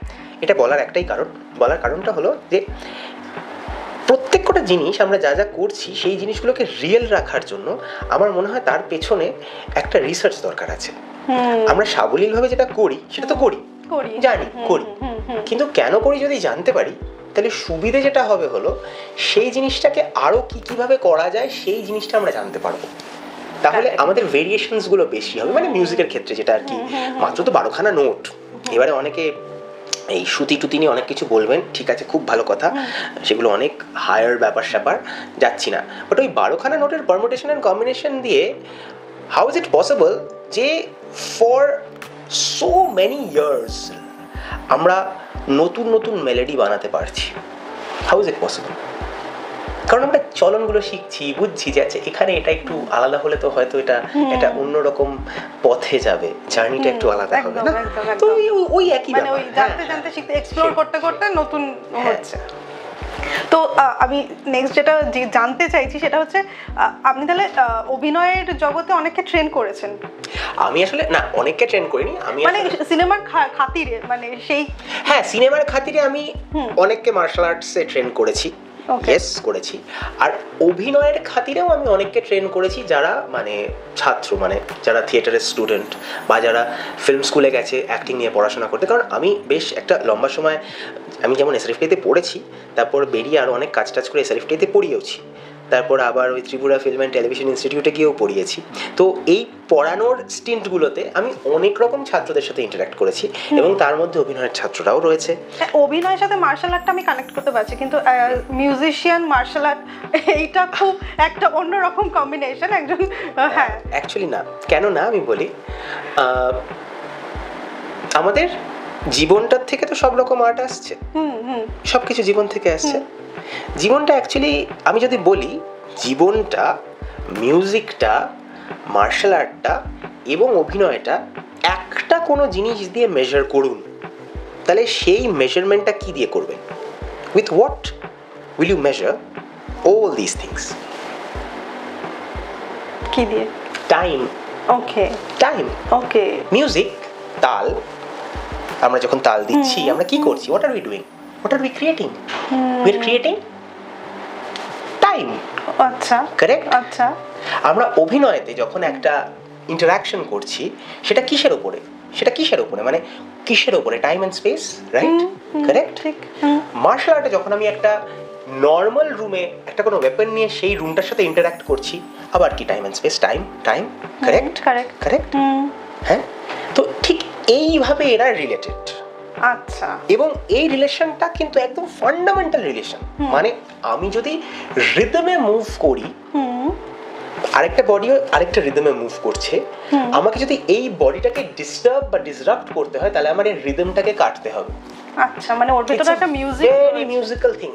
এটা বলার একটাই কারণ, বলার কারণটা হলো যে প্রত্যেক কটা জিনিস আমরা যা যা করছি সেই জিনিসগুলোকে রিয়েল রাখার জন্য আমার মনে হয় তার পেছনে একটা রিসার্চ দরকার আছে। আমরা সাবলীলভাবে যেটা করি সেটা তো করি, জানি করি, কিন্তু কেন করি যদি জানতে পারি, তাহলে সুবিধে যেটা হবে হলো সেই জিনিসটাকে আরো কিভাবে করা যায় সেই জিনিসটা আমরা জানতে পারবো। তাহলে আমাদের ভেরিয়েশনস গুলো বেশি হবে। মানে মিউজিকের ক্ষেত্রে যেটা আর কি, মাত্র তো 12খানা নোট, এবারে অনেকে এই শ্রুতি টুতি নিয়ে অনেক কিছু বলবেন, ঠিক আছে, খুব ভালো কথা, সেগুলো অনেক হায়ার ব্যাপার স্যাপার, যাচ্ছি না। বাট ওই 12খানা নোটের পারমুটেশন অ্যান্ড কম্বিনেশন দিয়ে হাউ ইজ ইট পসিবল যে ফর সো মেনি ইয়ার্স আমরা নতুন নতুন মেলোডি বানাতে পারছি? How is it possible? কারণ আমরা চলনগুলো শিখছি, বুঝছি যে আচ্ছা এখানে এটা একটু আলাদা হলে তো হয়তো এটা একটা অন্যরকম পথে যাবে, জার্নিটা একটু আলাদা হবে না? তো ওই একই মানে ওই জানতে জানতে শিখতে, এক্সপ্লোর করতে করতে নতুন হচ্ছে। তো আমি নেক্সট যেটা জানতে চাইছি সেটা হচ্ছে, আপনি তাহলে অভিনয়ের জগতে অনেককে ট্রেন করেছেন? আমি আসলে না, অনেককে ট্রেন করিনি আমি, মানে সিনেমার খাতিরে, মানে সেই, হ্যাঁ সিনেমার খাতিরে আমি অনেককে মার্শাল আর্টসে ট্রেন করেছি, ইয়েস করেছি। আর অভিনয়ের খাতিরেও আমি অনেককে ট্রেন করেছি যারা মানে ছাত্র, মানে যারা থিয়েটারের স্টুডেন্ট বা যারা ফিল্ম স্কুলে গেছে অ্যাক্টিং নিয়ে পড়াশোনা করতে। কারণ আমি বেশ একটা লম্বা সময় আমি যেমন এসআরএফটিতে পড়েছি, তারপর বেরিয়ে আরও অনেক কাজ টাজ করে এসআরএফটিতে পড়িয়েওছি, তারপর আবার ওই ত্রিপুরা ফিল্ম অ্যান্ড টেলিভিশন ইনস্টিটিউটে গিয়েও পড়িয়েছি। তো এই পড়ানোর স্টিন্টগুলোতে আমি অনেক রকম ছাত্রদের সাথে ইন্টারাক্ট করেছি, এবং তার মধ্যে অভিনয়ের ছাত্ররাও রয়েছে। অভিনয়ের সাথে মার্শাল আর্টটা আমি কানেক্ট করতে পারছি, কিন্তু মিউজিশিয়ান মার্শাল আর্ট এইটা খুব একটা অন্যরকম কম্বিনেশন একজন। হ্যাঁ অ্যাকচুয়ালি না, কেন না আমি বলি, আমাদের জীবনটার থেকে তো সব রকম আর্ট আসছে, সব কিছু জীবন থেকে আসছে। জীবনটা অ্যাকচুয়ালি আমি যদি বলি, জীবনটা, মিউজিকটা, মার্শাল আর্টটা এবং অভিনয়টা একটা কোনো জিনিস দিয়ে মেজার করুন, তাহলে সেই মেজারমেন্টটা কি দিয়ে করবেন? With what will you measure all this things? কি দিয়ে? Time. Okay, time. Okay. Music, তাল, আমরা যখন তাল দিচ্ছি আমরা কি করছি? What are we doing? What are we creating? We are creating time. আচ্ছা, কারেক্ট। আচ্ছা, আমরা অভিনয়তে যখন একটা ইন্টারাকশন করছি সেটা কিসের উপরে? সেটা কিসের উপরে, মানে কিসের উপরে, time and space, right? Correct. Martial আর্টে যখন আমি একটা নর্মাল রুমে একটা কোনো ওয়েপন নিয়ে সেই রুমটার সাথে ইন্টারঅ্যাক্ট করছি, আবার কি time and space, time, correct correct. হ্যাঁ, তো ঠিক এইভাবে এরা রিলেটেড। আচ্ছা, এবং এই রিলেশনটা কিন্তু একদম ফান্ডামেন্টাল রিলেশন। মানে আমি যদি রিদমে মুভ করি, আরেকটা বডিও আরেকটা রিদমে মুভ করছে, আমাকে যদি এই বডিটাকে ডিস্টার্ব বা ডিসরাপ্ট করতে হয়, তাহলে আমার এই রিদমটাকে কাটতে হবে। আচ্ছা, মানে ওর ভিতরে একটা মিউজিক্যাল থিং।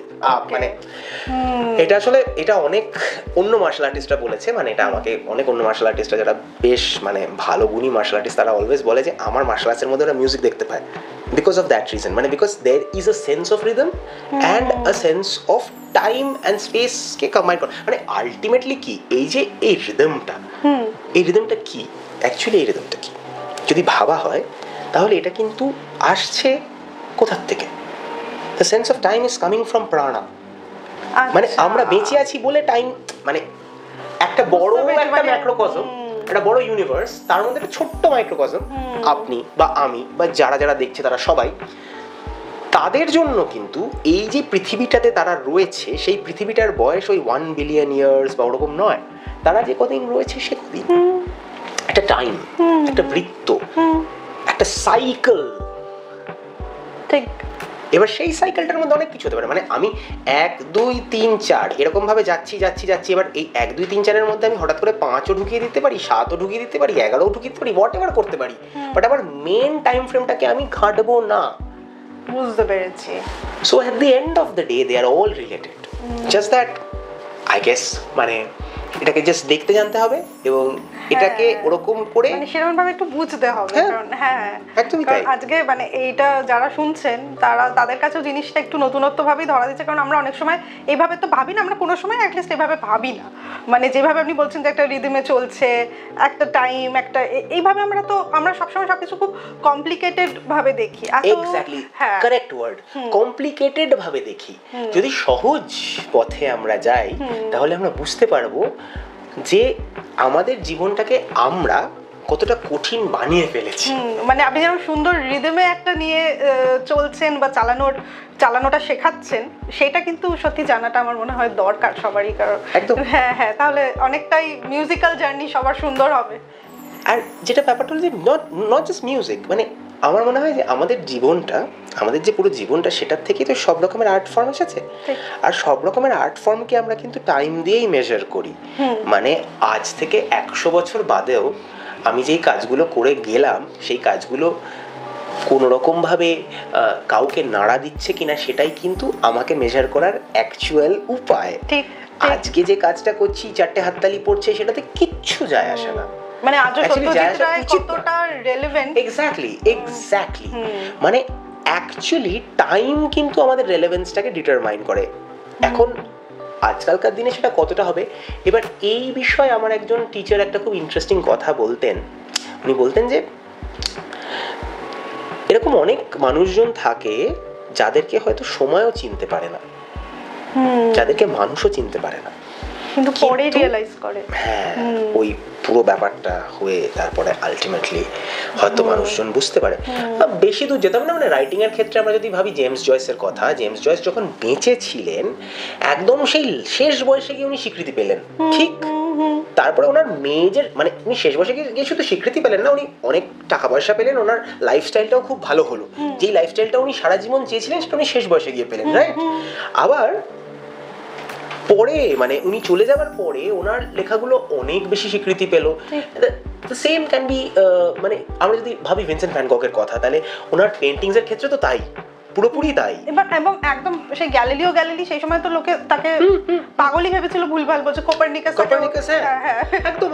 মানে এটা আসলে এটা অনেক অন্য মার্শাল আর্টিস্টরা বলেছে, মানে এটা আমাকে অনেক অন্য মার্শাল আর্টিস্টরা যারা বেশ মানে ভালো গুণী মার্শাল আর্টিস্ট, তারা অলওয়েজ বলে যে আমার মার্শাল আর্টসের মধ্যে ওরা মিউজিক দেখতে পায় বিকজ অফ দ্যাট রিজন। মানে because there is a sense of rhythm and a sense of time and স্পেসকে কম্বাইন করা। মানে আলটিমেটলি কি এই যে এই রিদমটা কি, অ্যাকচুয়ালি এই রিদমটা কি যদি ভাবা হয়, তাহলে এটা কিন্তু আসছে কোথার থেকে? The sense of time is coming from prana. মানে আমরা বেঁচে আছি বলে টাইম, মানে একটা বড় একটা ম্যাক্রোকজম, একটা বড় ইউনিভার্স, তার মধ্যে একটা ছোট্ট মাইক্রোকজম, আপনি বা আমি বা যারা যারা দেখছে তারা সবাই, তাদের জন্য কিন্তু এই যে পৃথিবীটাতে তারা রয়েছে, সেই পৃথিবীটার বয়স ওই 1 বিলিয়ন ইয়ার্স বা ওরকম নয়। তারা যে কদিন রয়েছে সে কদিন একটা টাইম, একটা বৃত্ত, একটা সাইকেল। ঠিক। এবার সেই সাইকেলটার মধ্যে অনেক কিছু হতে পারে। মানে আমি 1 2 3 4 এরকম ভাবে যাচ্ছি। এবার এই 1 2 3 4 এর মধ্যে আমি হঠাৎ করে 5ও ঢুকিয়ে দিতে পারি, 7ও ঢুকিয়ে দিতে পারি, 11ও ঢুকিয়ে দিতে পারি, হোয়াট এভার করতে পারি। বাট আমার মেন টাইম ফ্রেমটাকে আমি ঘাঁটবো না। বুঝতে পেরেছি। So at the end of the day they are all related, just that I guess মানে এটাকে জাস্ট দেখতে জানতে হবে এবং এটাকে ওরকম করে মানে সেরকম ভাবে একটু বুঝতে হবে। কারণ একদমই তাই। আজকে মানে এইটা যারা শুনছেন তাদের কাছেও জিনিসটা একটু নতুনত্ব ভাবেই ধরা দিচ্ছে। কারণ আমরা অনেক সময় এইভাবে তো ভাবি না, আমরা কোনো সময় অ্যাটলিস্ট এইভাবে ভাবি না। মানে যেভাবে আপনি বলছেন যে একটা রিদমে চলছে, একটা টাইম, একটা এইভাবে আমরা সবসময় সবকিছু খুব কমপ্লিকেটেড ভাবে দেখি। এক্স্যাক্টলি, কারেক্ট ওয়ার্ড, কমপ্লিকেটেড ভাবে দেখি। যদি সহজ পথে আমরা যাই, তাহলে আমরা বুঝতে পারবো যে আমাদের জীবনটাকে আমরা কতটা কঠিন বানিয়ে ফেলেছি। মানে আপনি যেমন সুন্দর রিদমে একটা নিয়ে চলছেন বা চালানোটা শেখাচ্ছেন, সেটা কিন্তু সত্যি জানাটা আমার মনে হয় দরকার সবারই। কারণ হ্যাঁ, তাহলে অনেকটাই মিউজিক্যাল জার্নি সবার সুন্দর হবে। আর যেটা ব্যাপারটা হলো যে নট জাস্ট মিউজিক, মানে আমার মনে হয় যে আমাদের জীবনটা, আমাদের যে পুরো জীবনটা, সেটার থেকেই তো সব রকমের আর্ট ফর্ম এসেছে। আর সব রকমের আর্ট ফর্মকে আমরা কিন্তু টাইম দিয়েই মেজার করি। মানে আজ থেকে 100 বছর বাদেও আমি যেই কাজগুলো করে গেলাম, সেই কাজগুলো কোনো রকমভাবে কাউকে নাড়া দিচ্ছে কিনা, সেটাই কিন্তু আমাকে মেজার করার অ্যাকচুয়াল উপায়। আজকে যে কাজটা করছি, 4টে হাততালি পড়ছে, সেটাতে কিচ্ছু যায় আসে না। মানে আজও সত্যজিৎ রায় কতটা রেলেভেন্ট। এক্স্যাক্টলি। মানে অ্যাকচুয়ালি টাইম কিন্তু আমাদের রেলেভেন্সটাকে ডিটারমাইন করে। এখন আজকালকার দিনে সেটা কতটা হবে, এবার এই বিষয়ে আমার একজন টিচার একটা খুব ইন্টারেস্টিং কথা বলতেন। উনি বলতেন যে এরকম অনেক মানুষজন থাকে যাদেরকে হয়তো সময়ও চিনতে পারে না, যাদেরকে মানুষও চিনতে পারে না, কিন্তু পরে রিয়েলাইজ করে। হ্যাঁ, ওই পুরো ব্যাপারটা হয়ে তারপরে আলটিমেটলি হয়তো মানুষজন বুঝতে পারে। বেশি দূর যেতাম না, মানে রাইটিং এর ক্ষেত্রে আমরা যদি ভাবি জেমস জয়েসের কথা, জেমস জয়েস যখন বেঁচে ছিলেন, একদম সেই শেষ বয়সে গিয়ে উনি স্বীকৃতি পেলেন। ঠিক তারপরে ওনার মেয়েদের, মানে উনি শেষ বয়সে গিয়ে শুধু স্বীকৃতি পেলেন না, উনি অনেক টাকা পয়সা পেলেন, ওনার লাইফস্টাইলটাও খুব ভালো হলো। যেই লাইফস্টাইলটা উনি সারা জীবন চেয়েছিলেন, সেটা উনি শেষ বয়সে গিয়ে পেলেন, রাইট? আবার পরে মানে উনি চলে যাওয়ার পরে ওনার লেখাগুলো অনেক বেশি স্বীকৃতি পেল। দ্য সেম ক্যান বি, মানে আমরা যদি ভাবি ভিনসেন্ট ভ্যান গগের কথা, তাহলে ওনার পেন্টিংস এর ক্ষেত্রে তো তাই, পুরোপুরি তাই। এবং একদম সেই গ্যালিলি সেই সময় তো লোকে তাকে পাগলই ভেবেছিল, ভুলভাল বলছে, কোপারনিকাস। হ্যাঁ, একদম।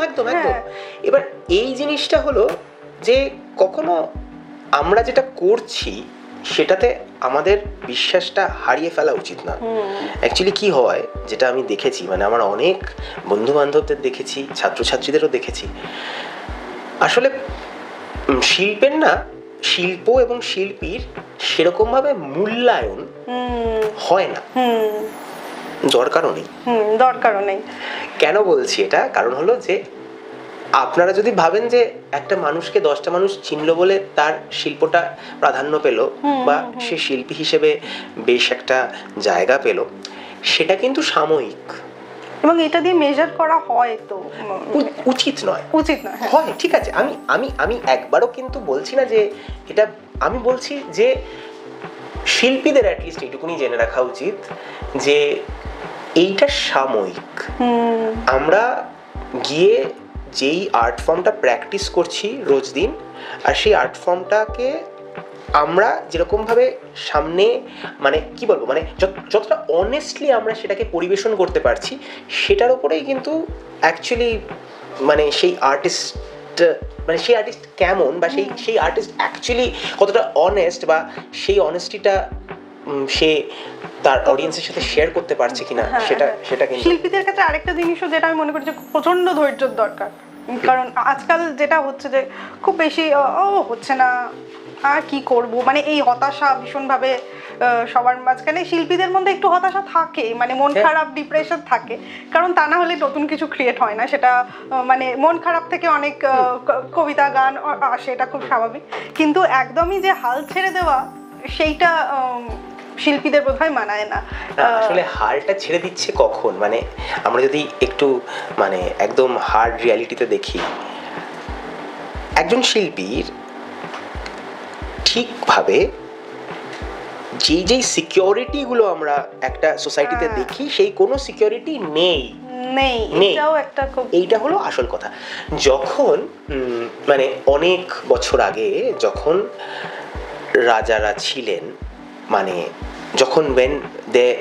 এবার এই জিনিসটা হলো যে কখনো আমরা যেটা করছি সেটাতে আমাদের বিশ্বাসটা হারিয়ে ফেলা উচিত না। অ্যাকচুয়ালি কি হয়, যেটা আমি দেখেছি, মানে আমার অনেক বন্ধু বান্ধবদের দেখেছি, ছাত্রছাত্রীদেরও দেখেছি, আসলে শিল্পের না, শিল্প এবং শিল্পীর সেরকম ভাবে মূল্যায়ন হয় না, দরকারও নেই। কেন বলছি এটা? কারণ হলো যে আপনারা যদি ভাবেন যে একটা মানুষকে 10টা মানুষ চিনলো বলে তার শিল্পটা প্রাধান্য পেল বা সে শিল্পী হিসেবে বেশ একটা জায়গা পেল, সেটা কিন্তু সাময়িক এবং এটা দিয়ে মেজার করা হয় তো উচিত নয় হয়। ঠিক আছে, আমি আমি আমি একবারও কিন্তু বলছি না যে এটা, আমি বলছি যে শিল্পীদের অ্যাটলিস্ট এইটুকুনি জেনে রাখা উচিত যে এইটা সাময়িক। আমরা গিয়ে যেই আর্ট ফর্মটা প্র্যাকটিস করছি রোজ দিন, আর সেই আর্ট ফর্মটাকে আমরা যেরকমভাবে সামনে মানে কি বলবো, মানে যতটা অনেস্টলি আমরা সেটাকে পরিবেশন করতে পারছি, সেটার উপরেই কিন্তু অ্যাকচুয়ালি মানে সেই আর্টিস্ট মানে সেই আর্টিস্ট কেমন বা সেই আর্টিস্ট অ্যাকচুয়ালি কতটা অনেস্ট বা সেই অনেস্টিটা সে তার অডিয়েন্সের সাথে শেয়ার করতে পারছে কিনা, সেটা কিন্তু শিল্পীদের ক্ষেত্রে আরেকটা জিনিসও যেটা আমি মনে করি যে প্রচন্ড ধৈর্যের দরকার। কারণ আজকাল যেটা হচ্ছে যে খুব বেশি হচ্ছে না, আর কি করব, মানে এই হতাশা ভীষণভাবে সবার মাঝখানে, শিল্পীদের মধ্যে একটু হতাশা থাকে, মানে মন খারাপ, ডিপ্রেশন থাকে, কারণ তা না হলে নতুন কিছু ক্রিয়েট হয় না। সেটা মানে মন খারাপ থেকে অনেক কবিতা গান আসে, এটা খুব স্বাভাবিক, কিন্তু একদমই যে হাল ছেড়ে দেওয়া সেইটা শিল্পীদের বোধহয় মানায় না। আসলে হালটা ছেড়ে দিচ্ছে কখন, মানে আমরা যদি একটু মানে একদম হার্ড রিয়ালিটিতে দেখি, একজন শিল্পীর ঠিকভাবে যেই সিকিউরিটিগুলো আমরা একটা সোসাইটিতে দেখি, সেই কোনো সিকিউরিটি নেই। এইটা হলো আসল কথা। যখন মানে অনেক বছর আগে যখন রাজারা ছিলেন, মানে যখন when they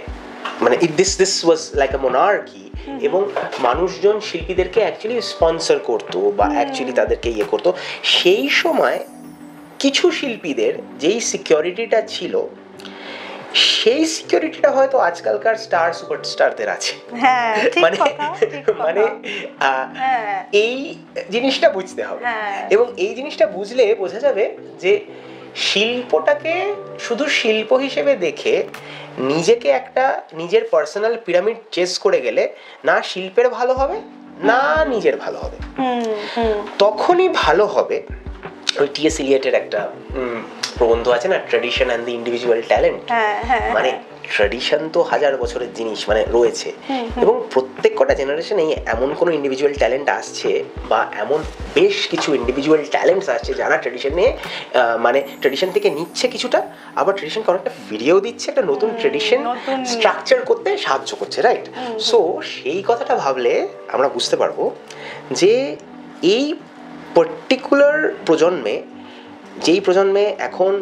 মানে this was like a monarchy, এবং মানুষজন শিল্পীদেরকে অ্যাকচুয়ালি স্পন্সর করতো বা অ্যাকচুয়ালি তাদেরকে ইয়ে করতো, সেই সময় কিছু শিল্পীদের যেই সিকিউরিটিটা ছিল, সেই সিকিউরিটিটা হয়তো আজকালকার স্টার সুপারস্টারদের আছে। মানে এই জিনিসটা বুঝতে হবে, এবং এই জিনিসটা বুঝলে বোঝা যাবে যে শিল্পটাকে শুধু শিল্প হিসেবে দেখে নিজেকে একটা নিজের পার্সোনাল পিরামিড চেস করে গেলে না শিল্পের ভালো হবে না নিজের ভালো হবে। তখনই ভালো হবে, ওই টি.এস. ইলিয়টের একটা প্রবন্ধ আছে না, tradition and the individual talent. মানে ট্র্যাডিশন তো হাজার বছরের জিনিস মানে রয়েছে, এবং প্রত্যেক কটা জেনারেশনে এমন কোনো ইন্ডিভিজুয়াল ট্যালেন্ট আসছে বা এমন বেশ কিছু ইন্ডিভিজুয়াল ট্যালেন্টস আসছে যারা ট্র্যাডিশন নিয়ে মানে ট্র্যাডিশন থেকে নিচ্ছে কিছুটা, আবার ট্র্যাডিশনকে অনেকটা ফিরিয়েও দিচ্ছে, একটা নতুন ট্র্যাডিশন স্ট্রাকচার করতে সাহায্য করছে, রাইট? সো সেই কথাটা ভাবলে আমরা বুঝতে পারবো যে এই পার্টিকুলার প্রজন্মে, যেই প্রজন্মে এখন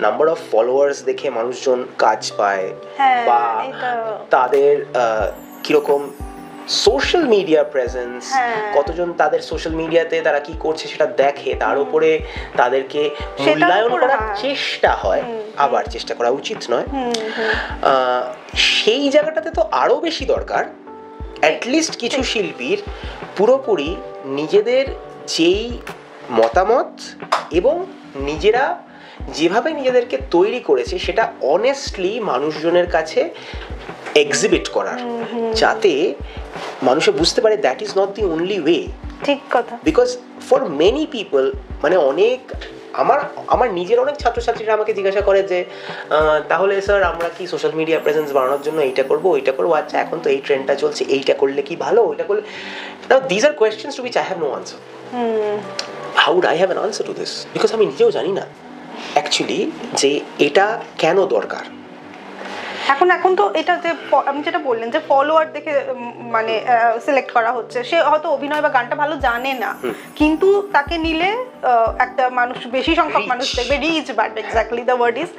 নাম্বার অফ ফলোয়ার্স দেখে মানুষজন কাজ পায়, বা তাদের কিরকম সোশ্যাল মিডিয়া প্রেজেন্স, কতজন তাদের সোশ্যাল মিডিয়াতে তারা কি করছে সেটা দেখে, তার উপরে তাদেরকে মূল্যায়ন করার চেষ্টা হয়, আবার চেষ্টা করা উচিত নয়, সেই জায়গাটাতে তো আরো বেশি দরকার অ্যাটলিস্ট কিছু শিল্পীর পুরোপুরি নিজেদের যেই মতামত এবং নিজেরা যেভাবে নিজেদেরকে তৈরি করেছে সেটা অনেস্টলি মানুষজনের কাছে এক্সিবিট করার, যাতে মানুষে বুঝতে পারে that is not the only way. ঠিক কথা। বিকজ ফর মেনি পিপল, মানে অনেক আমার নিজের অনেক ছাত্রছাত্রীরা আমাকে জিজ্ঞাসা করে যে তাহলে স্যার আমরা কি সোশ্যাল মিডিয়া প্রেজেন্স বাড়ানোর জন্য এইটা করবো ওইটা করবো, আচ্ছা এখন তো এই ট্রেন্ডটা চলছে, এইটা করলে কি ভালো, ওইটা করলে, now this are questions to which I have no answer. How would I have an answer to this? Because আমি নিজেও জানি না অ্যাকচুয়ালি যে এটা কেন দরকার। এখন তো এটা যে আপনি যেটা বললেন যে ফলোয়ার দেখে মানে সিলেক্ট করা হচ্ছে, সে হয়তো অভিনয় বা গানটা ভালো জানে না, কিন্তু তাকে নিলে একটা মানুষ, বেশি সংখ্যক মানুষ দেখবে, রিচ বাড়বে, এক্স্যাক্টলি দ্য ওয়ার্ড ইজ,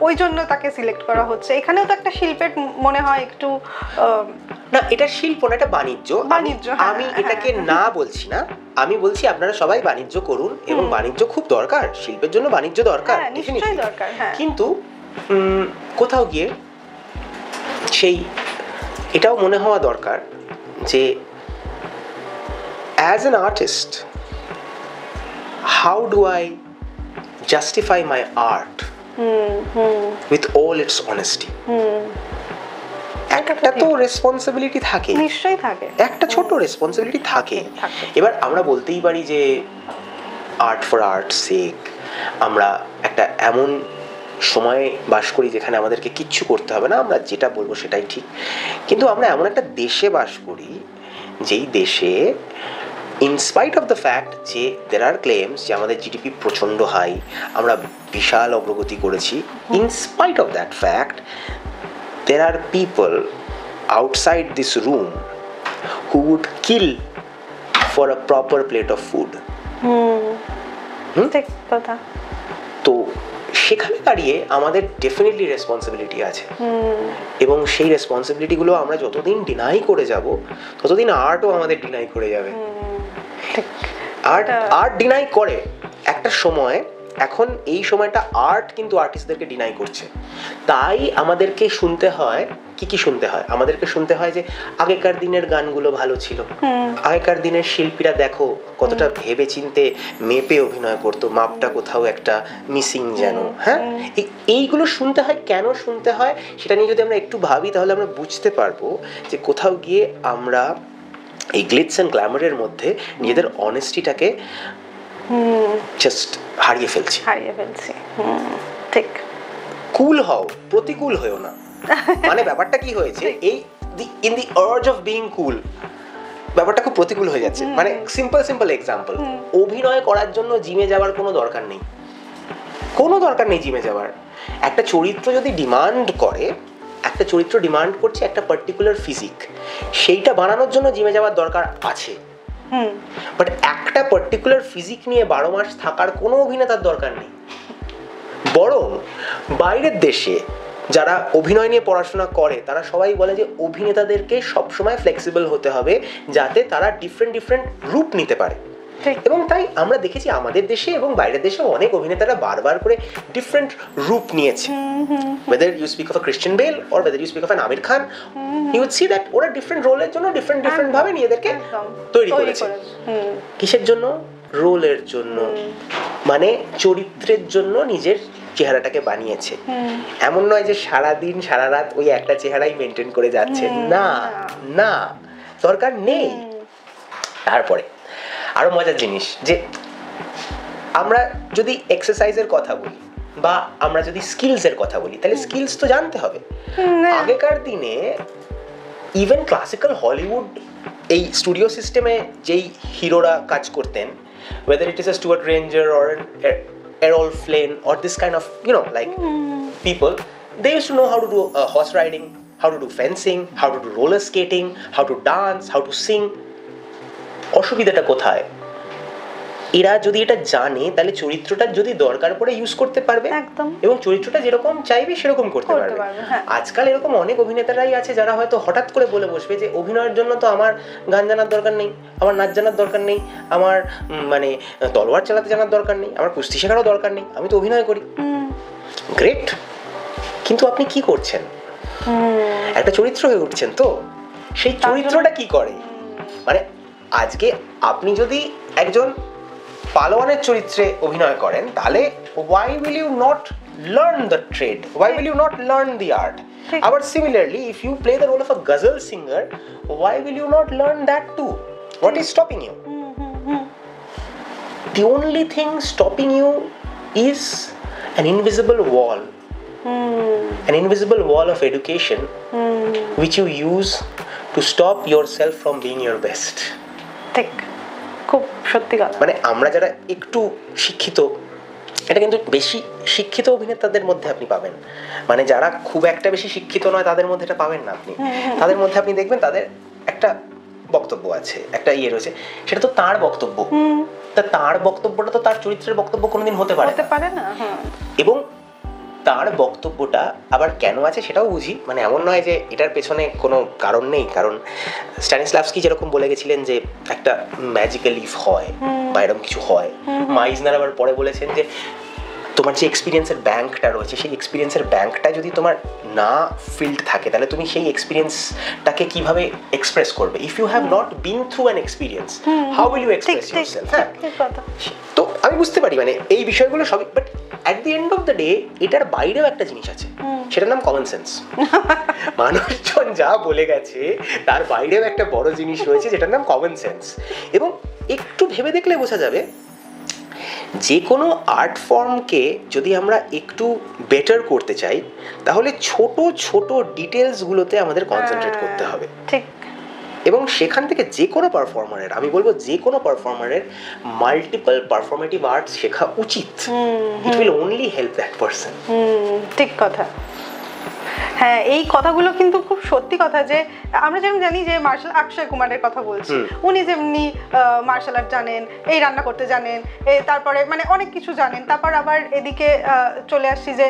ওই জন্য তাকে সিলেক্ট করা হচ্ছে। এখানেও তো একটা শিল্পের মনে হয় একটু, না এটা শিল্প না, এটা বাণিজ্য। আমি এটাকে না বলছি না, আমি বলছি আপনারা সবাই বাণিজ্য করুন, এবং বাণিজ্য খুব দরকার, শিল্পের জন্য বাণিজ্য দরকার, নিশ্চয়ই দরকার, কিন্তু কোথাও গিয়ে সেই এটাও মনে হওয়া দরকার যে as an artist how do I justify my art with all its honesty, একটা তো রেসপন্সিবিলিটি থাকে, নিশ্চয়ই থাকে, একটা ছোট রেসপন্সিবিলিটি থাকে। এবার আমরা বলতেই পারি যে আর্ট ফর আর্ট সেক, আমরা একটা এমন সময়ে বাস করি যেখানে আমাদেরকে কিচ্ছু করতে হবে না, আমরা যেটা বলবো সেটাই ঠিক। কিন্তু আমরা এমন একটা দেশে বাস করি যেই দেশে ইনস্পাইট অফ দ্য ফ্যাক্ট যে there are claims যে আমাদের জিডিপি প্রচণ্ড হাই, আমরা বিশাল অগ্রগতি করেছি, in spite of that fact there are people outside this room who would kill for a proper plate of food. ঠিক কথা। তো সেখানে দাঁড়িয়ে আমাদের ডেফিনেটলি রেসপন্সিবিলিটি আছে, এবং সেই রেসপন্সিবিলিটিগুলো আমরা যতদিন ডিনাই করে যাব ততদিন আর্টও আমাদের ডিনাই করে যাবে। আর্ট ডিনাই করে একটা সময়, এখন এই সময়টা আর্ট কিন্তু আর্টিস্টদেরকে ডিনাই করছে। তাই আমাদেরকে শুনতে হয়, কি শুনতে হয়, আমাদেরকে শুনতে হয় যে আগেকার দিনের গানগুলো ভালো ছিল, আগেকার দিনের শিল্পীরা দেখো কতটা ভেবে চিনতে মেপে অভিনয় করতো, মাপটা কোথাও একটা মিসিং যেন। হ্যাঁ, এইগুলো শুনতে হয়। কেন শুনতে হয় সেটা নিয়ে যদি আমরা একটু ভাবি তাহলে আমরা বুঝতে পারবো যে কোথাও গিয়ে আমরা এই গ্লিটস অ্যান্ড গ্ল্যামারের মধ্যে নিজেদের অনেস্টিটাকে জাস্ট হারিয়ে ফেলছি। ঠিক। কুল হও, প্রতিকূল হয়েও না। মানে ব্যাপারটা কি হয়েছে, এই in the urge of being cool ব্যাপারটা খুব প্রতিকূল হয়ে যাচ্ছে। মানে সিম্পল এক্সাম্পল, অভিনয় করার জন্য জিমে যাওয়ার কোনো দরকার নেই, কোনো দরকার নেই জিমে যাওয়ার। একটা চরিত্র যদি ডিমান্ড করে, একটা চরিত্র ডিমান্ড করছে একটা পার্টিকুলার ফিজিক, সেইটা বানানোর জন্য জিমে যাওয়ার দরকার আছে। বাট একটা পার্টিকুলার ফিজিক নিয়ে 12 মাস থাকার কোনো অভিনেতার দরকার নেই। বরং বাইরের দেশে যারা অভিনয় নিয়ে পড়াশোনা করে তারা সবাই বলে যে অভিনেতাদেরকে সবসময় ফ্লেক্সিবল হতে হবে যাতে তারা ডিফারেন্ট রূপ নিতে পারে। এবং তাই আমরা দেখেছি আমাদের দেশে এবং বাইরের দেশে অনেক অভিনেতারা বারবার করে ডিফারেন্ট রূপ নিয়েছে। whether you speak of a Christian Bale or whether you speak of an Amir Khan, you would see that ওরা ডিফারেন্ট রোলের জন্য ডিফারেন্ট ভাবে নিজেদেরকে তৈরি করেছে। কিসের জন্য? রোলের জন্য, মানে চরিত্রের জন্য নিজের চেহারাটাকে বানিয়েছে। এমন নয় যে সারাদিন সারা রাত ওই একটা চেহারাই মেনটেন করে যাচ্ছে, না না, দরকার নেই। তারপরে আরো মজার জিনিস যে আমরা যদি এক্সারসাইজের কথা বলি বা আমরা যদি স্কিলসের কথা বলি তাহলে স্কিলস তো জানতে হবে। আগেকার দিনে ইভেন ক্লাসিক্যাল হলিউড এই স্টুডিও সিস্টেমে যেই হিরোরা কাজ করতেন, whether it is a Stuart Ranger or an Errol Flynn or this kind of, you know, like people, they used to know how to do horse riding, how to do fencing, how to do roller skating, how to dance, how to sing. অসুবিধাটা কোথায়? এরা যদি এটা জানে তাহলে চরিত্রটা যদি দরকার পড়ে ইউজ করতে পারবে এবং চরিত্রটা যেরকম চাইবে সেরকম করতে পারবে। আজকাল এরকম অনেক অভিনেতারাই আছে যারা হয়তো হঠাৎ করে বলে বসবে যে অভিনয়ের জন্য তো আমার গান জানার দরকার নেই, আমার নাচ জানার দরকার নেই, আমার মানে তলোয়ার চালাতে জানার দরকার নেই, আমার কুস্তি শেখারও দরকার নেই, আমি তো অভিনয় করি। গ্রেট, কিন্তু আপনি কি করছেন? একটা চরিত্র হয়ে উঠছেন, তো সেই চরিত্রটা কি করে? মানে আজকে আপনি যদি একজন পালোয়ানের চরিত্রে অভিনয় করেন তাহলে why will you not learn the trade, why will you not learn the art? আবার similarly if you play the role of a ghazal singer, why will you not learn that too? What is stopping you? The only thing stopping you is an invisible wall, an invisible wall of education which you use to stop yourself from being your best. ঠিক, খুব সত্যি কথা। মানে আমরা যারা একটু শিক্ষিত, এটা কিন্তু বেশি শিক্ষিত অভিনেতাদের মধ্যে আপনি পাবেন, মানে যারা খুব একটা বেশি শিক্ষিত নয় তাদের মধ্যে এটা পাবেন না আপনি। তাদের মধ্যে আপনি দেখবেন তাদের একটা বক্তব্য আছে, একটা ইয়ে রয়েছে, সেটা তো তার বক্তব্য, তা তার বক্তব্যটা তো তার চরিত্রের বক্তব্য কোনোদিন হতে পারে না। এবং তার বক্তব্যটা আবার কেন আছে সেটাও বুঝি, মানে এমন নয় যে এটার পেছনে কোনো কারণ নেই। কারণ স্ট্যানিস্লাভস্কি যেরকম বলে গেছিলেন যে একটা ম্যাজিক্যাল লিফ হয় বা এরকম কিছু হয়, মাইজনার আবার পরে বলেছেন যে তোমার যে এক্সপিরিয়েন্সের ব্যাংকটা রয়েছে সেই এক্সপিরিয়েন্সের ব্যাংকটা যদি তোমার না ফিল্ড থাকে তাহলে তুমি সেই এক্সপিরিয়েন্সটাকে কিভাবে এক্সপ্রেস করবে? If you have not been through an experience, how will you express yourself? হ্যাঁ, তো আমি বুঝতে পারি মানে এই বিষয়গুলো সবই, but at the end of the day এটার বাইরেও একটা জিনিস আছে, সেটার নাম কমন সেন্স। মানুষজন যা বলে গেছে তার বাইরেও একটা বড় জিনিস রয়েছে যেটার নাম কমন সেন্স। এবং একটু ভেবে দেখলে বোঝা যাবে যে কোনো আর্ট ফর্মকে যদি আমরা একটু বেটার করতে চাই তাহলে ছোট ছোট ডিটেলসগুলোতে আমাদের কনসেন্ট্রেট করতে হবে। ঠিক। এবং সেখান থেকে যে কোনো পারফর্মারের, আমি বলবো যে কোনো পারফর্মারের মাল্টিপল পারফর্মেটিভ আর্ট শেখা উচিত। It will only help that person. ঠিক কথা। হ্যাঁ, এই কথাগুলো কিন্তু খুব সত্যি কথা, যে আমরা যেমন জানি যে মার্শাল অক্ষয় কুমারের কথা বলছি, উনি যেমনি মার্শাল আর্ট জানেন, এই রান্না করতে জানেন, তারপরে মানে অনেক কিছু জানেন। তারপর আবার এদিকে চলে আসছি যে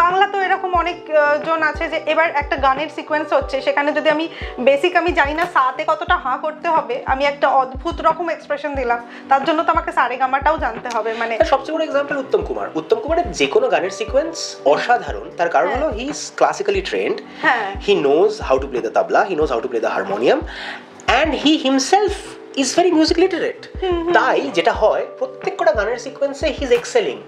বাংলা তো এরকম অনেক জন আছে যে এবার একটা গানের সিকোয়েন্স হচ্ছে, সেখানে যদি আমি বেসিক আমি জানি না সাতে কতটা হাঁ করতে হবে, আমি একটা অদ্ভুত রকম এক্সপ্রেশন দিলাম, তার জন্য তো আমাকে সারেগামাটাও জানতে হবে। মানে সবচেয়ে বড় এক্সাম্পল উত্তম কুমার। উত্তম কুমারের যে কোনো গানের সিকোয়েন্স অসাধারণ, তার কারণ হলো he is classically trend, he knows how to play the tabla, he knows how to play the harmonium, and he himself is very music literate. তাই যেটা হয় প্রত্যেকটা গানের সিকোয়েন্সে হি ইজ এক্সেলিং,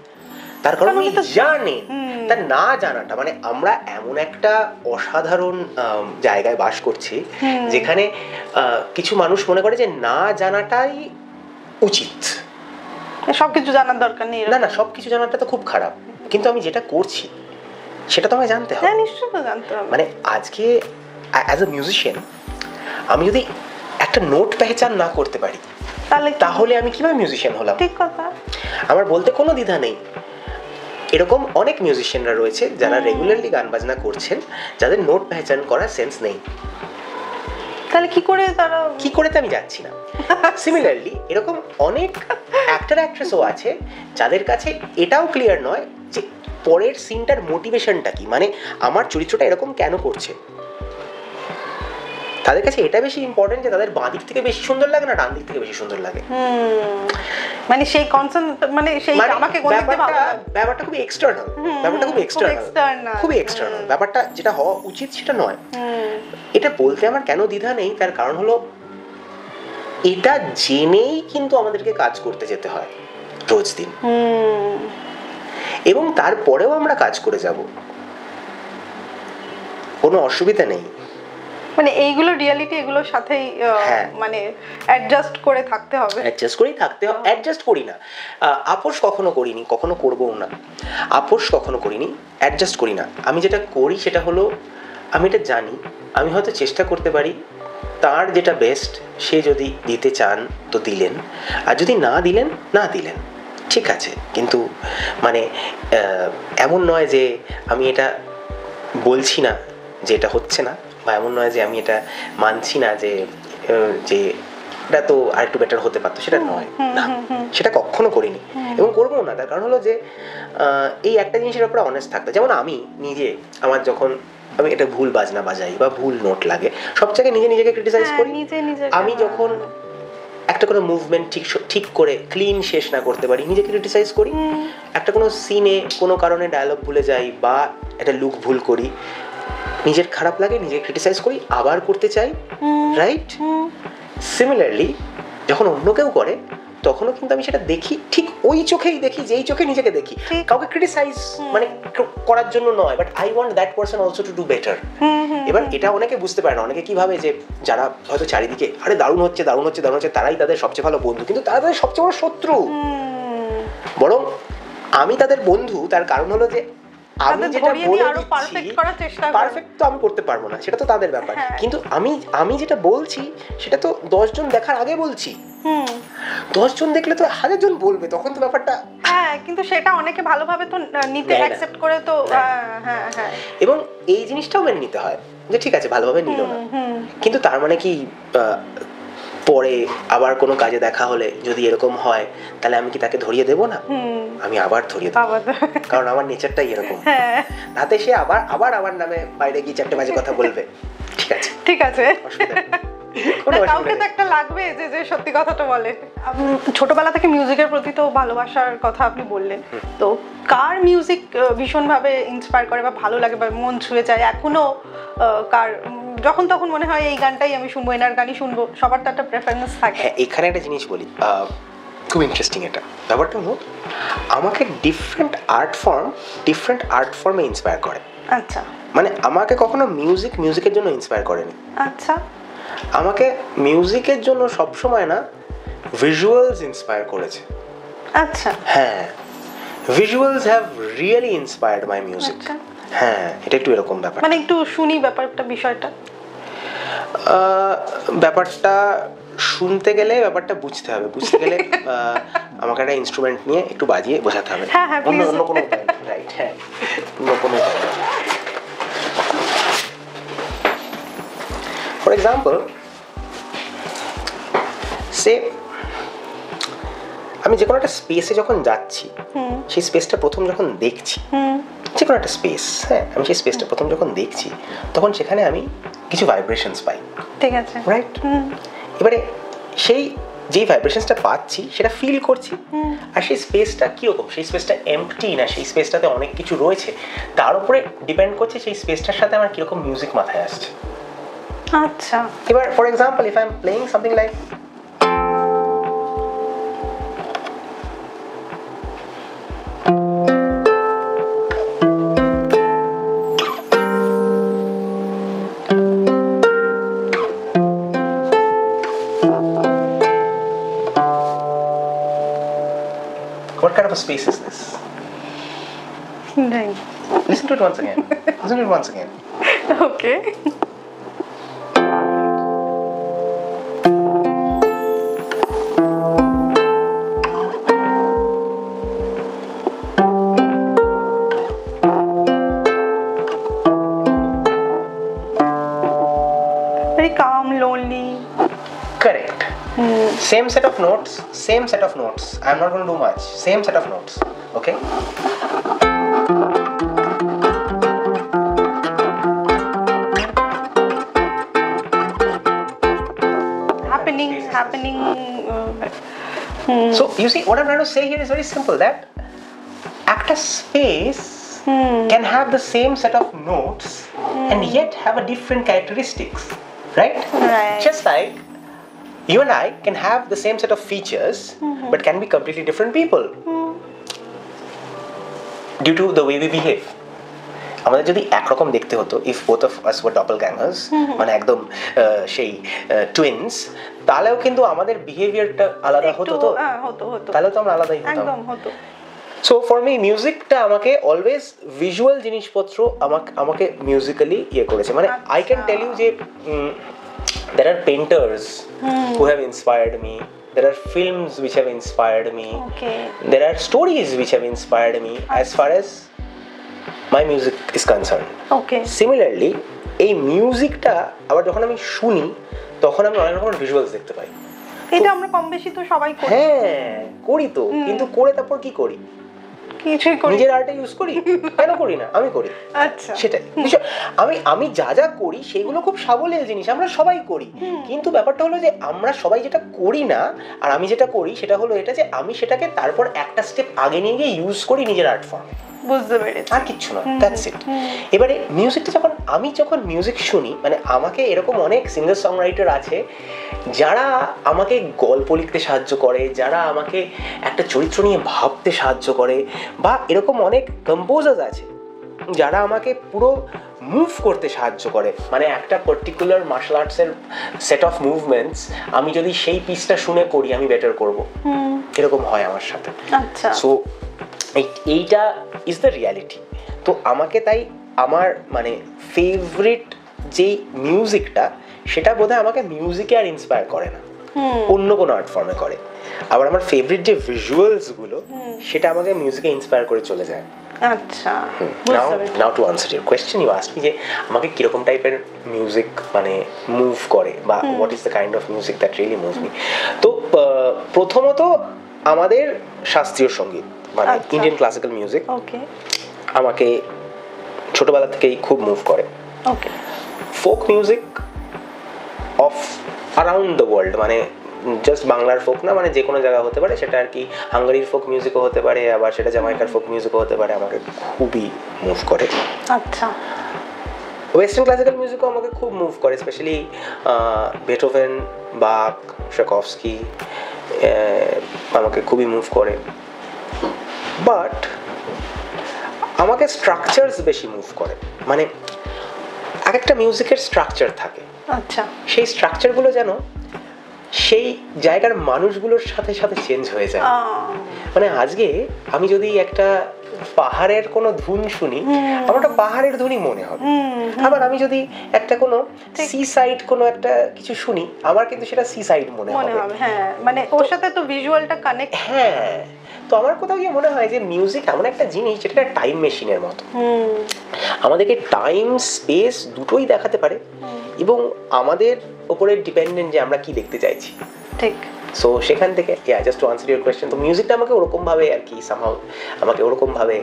তার কারণ উনি জানেন। তার না জানাটা মানে আমরা এমন একটা অসাধারণ জায়গায় বাস করছি যেখানে কিছু মানুষ মনে করে যে না জানাটাই উচিত, সবকিছু জানার দরকার নেই। না না, সবকিছু জানাটা তো খুব খারাপ, কিন্তু আমি যেটা করছি সেটা তো আমায় জানতে হবে। নিশ্চয়ই জানতে হবে। মানে আজকে অ্যাজ এ মিউজিশিয়ান আমি যদি একটা নোট পেহচান না করতে পারি তাহলে আমি কিভাবে মিউজিশিয়ান হলাম? ঠিক কথা। আমার বলতে কোনো দ্বিধা নেই, এরকম অনেক মিউজিশিয়ানরা রয়েছে যারা রেগুলারলি গান বাজনা করছেন যাদের নোট পেহচান করার সেন্স নেই। তাহলে কি করে তারা, কি করে তো আমি যাচ্ছি না। সিমিলারলি এরকম অনেক অ্যাক্টর অ্যাক্ট্রেসও আছে যাদের কাছে এটাও ক্লিয়ার নয় যে পরের সিনটার মোটিভেশনটা কি, মানে আমার চরিত্রটা এরকম কেন করছে। তাদের কাছে এটা বেশি ইম্পর্টেন্ট যে তাদের বাঁ দিক থেকে বেশি সুন্দর লাগে না ডান দিক থেকে বেশি সুন্দর লাগে। মানে সেই কনসার্ন, মানে সেই আমাকে কোন দিকে ভালো লাগে, ব্যাপারটা খুব এক্সটার্নাল, ব্যাপারটা খুব এক্সটার্নাল, খুব এক্সটার্নাল। ব্যাপারটা যেটা হওয়া উচিত সেটা নয়। এটা বলতে আমার কেন দ্বিধা নেই, তার কারণ হলো এটা জেনেই কিন্তু আমাদেরকে কাজ করতে যেতে হয় রোজ দিন, এবং তারপরেও আমরা কাজ করে যাব, কোনো অসুবিধা নেই। মানে এইগুলো রিয়ালিটি, এগুলোর সাথেই মানে অ্যাডজাস্ট করে থাকতে হবে, অ্যাডজাস্ট করেই থাকতে হবে। অ্যাডজাস্ট করি না, আপোষ কখনো করিনি, কখনো করবও না। আপোষ কখনো করিনি, অ্যাডজাস্ট করি না। আমি যেটা করি সেটা হলো আমি এটা জানি আমি হয়তো চেষ্টা করতে পারি, তার যেটা বেস্ট সে যদি দিতে চান তো দিলেন, আর যদি না দিলেন না দিলেন, ঠিক আছে। কিন্তু মানে এমন নয় যে আমি এটা বলছি না যে এটা হচ্ছে না, বা এমন নয় যে আমি এটা মানছি না যে যে এটা তো আর একটু বেটার হতে পারতো, সেটা নয়, না, সেটা কখনো করিনি এবং করবো না। তার কারণ হলো যে এই একটা জিনিসের ব্যাপারে অনেস্ট থাকতে। যেমন আমি নিজে, আমার যখন আমি এটা ভুল বাজনা বাজাই বা ভুল নোট লাগে, সব জায়গায় নিজেকে ক্রিটিসাইজ করি। আমি যখন একটা কোনো মুভমেন্ট ঠিক করে ক্লিন শেষ না করতে পারি নিজেকে ক্রিটিসাইজ করি। একটা কোনো সিনে কোনো কারণে ডায়লগ ভুলে যাই বা একটা লুক ভুল করি, নিজের খারাপ লাগে, নিজেকে ক্রিটিসাইজ করি, আবার করতে চাই, রাইট? সিমিলারলি যখন অন্য কেউ করে তখনও কিন্তু আমি সেটা দেখি, ঠিক ওই চোখেই দেখি যেই চোখে নিজেকে দেখি, কাউকে ক্রিটিসাইজ মানে করার জন্য নয়, but I want that person also to do better. এবার এটা অনেকে বুঝতে পারে না, অনেকে কি ভাবে যে যারা হয়তো চারিদিকে আরে দারুণ হচ্ছে দারুণ হচ্ছে দারুণ হচ্ছে তারাই তাদের সবচেয়ে ভালো বন্ধু, কিন্তু তারা তাদের সবচেয়ে বড় শত্রু। বরং আমি তাদের বন্ধু, তার কারণ হলো যে আমি যেটা বলে দিচ্ছি পারফেক্ট তো আমি করতে পারবো না, সেটা তো তাদের ব্যাপার, কিন্তু আমি যেটা বলছি সেটা তো 10 জন দেখার আগে বলছি। 10 জন দেখলে তো 1000 জন বলবে, তখন তো ব্যাপারটা কিন্তু সেটা অনেকে ভালোভাবে তো নিতে অ্যাকসেপ্ট করে তো এবং এই জিনিসটাও মেনে নিতে হয় যে ঠিক আছে ভালোভাবে নিল না, কিন্তু তার মানে কি পরে আবার কোনো কাজে দেখা হলে যদি এরকম হয় তাহলে আমি কি তাকে ধরিয়ে দেবো না? আমি আবার ধরিয়ে দেবো, কারণ আমার নেচারটাই এরকম। তাতে সে আবার আমার নামে বাইরে গিয়ে চারটে বাজে কথা বলবে, ঠিক আছে ঠিক আছে, কাউকে তো একটা লাগবে যে যে সত্যি কথাটা বলে। ছোটবেলা থেকে মিউজিকের প্রতি তো ভালোবাসার কথা আপনি বললেন, তো কার মিউজিক ভীষণভাবে ইন্সপায়ার করে বা ভালো লাগে বা মন ছুঁয়ে যায় এখনো? কার যখন তখন মনে হয় এই গানটাই আমি শুনবো, এনার গানই শুনবো, সবার তো একটা প্রেফারেন্স থাকে। হ্যাঁ, এখানে একটা জিনিস বলি, খুব ইন্টারেস্টিং এটা ব্যাপারটা হলো আমাকে ডিফারেন্ট আর্ট ফর্মে ইন্সপায়ার করে। আচ্ছা, মানে আমাকে কখনো মিউজিকের জন্য ইন্সপায়ার করেনি। আচ্ছা, আমাকে মিউজিকের জন্য সবসময় না ভিজুয়ালস ইন্সপায়ার করেছে। আচ্ছা, হ্যাঁ, visuals have really inspired my music. হ্যাঁ, এটা একটু এরকম ব্যাপার। মানে একটু শুনি বিষয়টা। ব্যাপারটা শুনতে গেলে ব্যাপারটা বুঝতে হবে, বুঝতে গেলে আমাকে একটা ইনস্ট্রুমেন্ট নিয়ে একটু বাজিয়ে বোঝাতে হবে। অন্য কোনো উপায় নেই, রাইট? হ্যাঁ, অন্য কোনো উপায় নেই। ফর এক্সাম্পল, সে আমি যে কোনো একটা স্পেসে যখন যাচ্ছি, সেই স্পেসটা প্রথম যখন দেখছি, যে কোনো একটা স্পেস, হ্যাঁ, আমি সেই স্পেসটা প্রথম যখন দেখছি তখন সেখানে আমি কিছু ভাইব্রেশনস পাই, ঠিক আছে, রাইট? এবারে সেই যেই ভাইব্রেশনসটা পাচ্ছি সেটা ফিল করছি, আর সেই স্পেসটা কীরকম, সেই স্পেসটা এমপ্টি না সেই স্পেসটাতে অনেক কিছু রয়েছে, তার উপরে ডিপেন্ড করছে সেই স্পেসটার সাথে আমার কীরকম মিউজিক মাথায় আসছে। আচ্ছা, এবার for example, if I am playing something like what kind of a space is this? Right. Listen to it once again. Listen to it once again. Okay. Very calm, lonely. Correct. Same set of notes. I'm not going to do much. Same set of notes. Okay? Happening. So, you see, what I'm trying to say here is very simple, that একটা space can have the same set of notes and yet have a different characteristics, right? Right. Just like you and I can have the same set of features but can be completely different people due to the way we behave. আমাদের যদি একরকম দেখতে হতো, if both of us were doppelgangers, মানে একদম সেই twins, তাহলেও কিন্তু আমাদের বিহেভিয়ারটা আলাদা হতো, তো তাহলে তো আমরা আলাদাই হতো। সো ফর মি মিউজিকটা আমাকে অলওয়েজ ভিজুয়াল জিনিসপত্র আমাকে মিউজিক্যালি ইয়ে করেছে। মানে আই ক্যান টেল ইউ যে there are painters who have inspired me, there are films which have inspired me, there are stories which have inspired me as far as my music is concerned. Similarly, এই মিউজিকটা আবার যখন আমি শুনি তখন আমি অনেক রকম ভিজুয়ালস দেখতে পাই। এটা আমরা কম বেশি তো সবাই করি। হ্যাঁ, করি তো, কিন্তু করে তারপর কি করি? কিছুই করি, নিজের আর্টে ইউজ করি। কেন করি না? আমি করি। আচ্ছা, সেটাই আমি যা করি সেগুলো খুব সাবলীল জিনিস, আমরা সবাই করি, কিন্তু ব্যাপারটা হলো যে আমরা সবাই যেটা করি না, আর আমি যেটা করি সেটা হলো এটা যে আমি সেটাকে তারপর একটা স্টেপ আগে নিয়ে গিয়ে ইউজ করি নিজের আর্ট ফর্মে। বুঝতে পেরেছি, আর কিচ্ছু না, দ্যাটস ইট। এবারে মিউজিকটা যখন মিউজিক শুনি, মানে আমাকে এরকম অনেক সিঙ্গার সং রাইটার আছে যারা আমাকে গল্প লিখতে সাহায্য করে, যারা আমাকে একটা চরিত্র নিয়ে ভাবতে সাহায্য করে, বা এরকম অনেক কম্পোজার্স আছে যারা আমাকে পুরো মুভ করতে সাহায্য করে। মানে একটা পার্টিকুলার মার্শাল আর্টসের সেট অফ মুভমেন্টস আমি যদি সেই পিসটা শুনে করি আমি বেটার করব, এরকম হয় আমার সাথে। আচ্ছা, সো এইটা ইজ দ্য রিয়ালিটি। তো আমাকে তাই আমার মানে ফেভারিট যেই মিউজিকটা, সেটা বোধহয় আমাকে মিউজিকে আর ইন্সপায়ার করে না, অন্য কোনো আর্ট ফর্মে করে। আবার আমার ফেভারিট যে ভিজুয়ালসগুলো, সেটা আমাকে মিউজিকে ইন্সপায়ার করে চলে যায়। আচ্ছা, now to answer your question, you asked me যে আমাকে কিরকম টাইপের মিউজিক মানে মুভ করে, বা what is the kind of music that really moves me. তো প্রথমত আমাদের শাস্ত্রীয় সঙ্গীত, মানে ইন্ডিয়ান ক্লাসিক্যাল মিউজিক আমাকে ছোটবেলা থেকেই খুব মুভ করে। Folk music of around the world, মানে জাস্ট বাংলার ফোক না, মানে যে কোনো জায়গা হতে পারে, সেটা আর কি হাঙ্গারির ফোক মিউজিকও হতে পারে, আবার সেটা জামাইকার ফোক মিউজিকও হতে পারে, আমাকে খুবই মুভ করে। আচ্ছা, ওয়েস্টার্ন ক্লাসিক্যাল মিউজিকও আমাকে খুব মুভ করে, স্পেশালি বেথোভেন, বাক, শেকোভস্কি, আমাকে খুবই মুভ করে, বাট আমাকে স্ট্রাকচারস বেশি মুভ করে। মানে এক একটা মিউজিকের স্ট্রাকচার থাকে, আচ্ছা, সেই স্ট্রাকচারগুলো যেন সেই জায়গার মানুষগুলোর সাথে সাথে চেঞ্জ হয়ে যায়। মানে আজকে আমি যদি একটা পাহাড়ের কোনো ধুন শুনি, আমার একটা পাহাড়ের ধুনই মনে হবে। আবার আমি যদি একটা কোনো সি সাইড কোনো একটা কিছু শুনি, আমার কিন্তু সেটা সি সাইড মনে হবে। হ্যাঁ, মানে ওর সাথে তো ভিজুয়ালটা কানেক্ট। হ্যাঁ, তো আমার কোথাও গিয়ে মনে হয় যে মিউজিক এমন একটা জিনিস যেটা টাইম মেশিনের মতো, আমাদেরকে টাইম স্পেস দুটোই দেখাতে পারে এবং আমাদের উপরে ডিপেন্ডেন্ট যে আমরা কি দেখতে চাইছি। ঠিক। সো সেখান থেকে just to answer your question, তো মিউজিকটা আমাকে ওরকম ভাবে আর কি সামহাউ আমাকে ওরকম ভাবে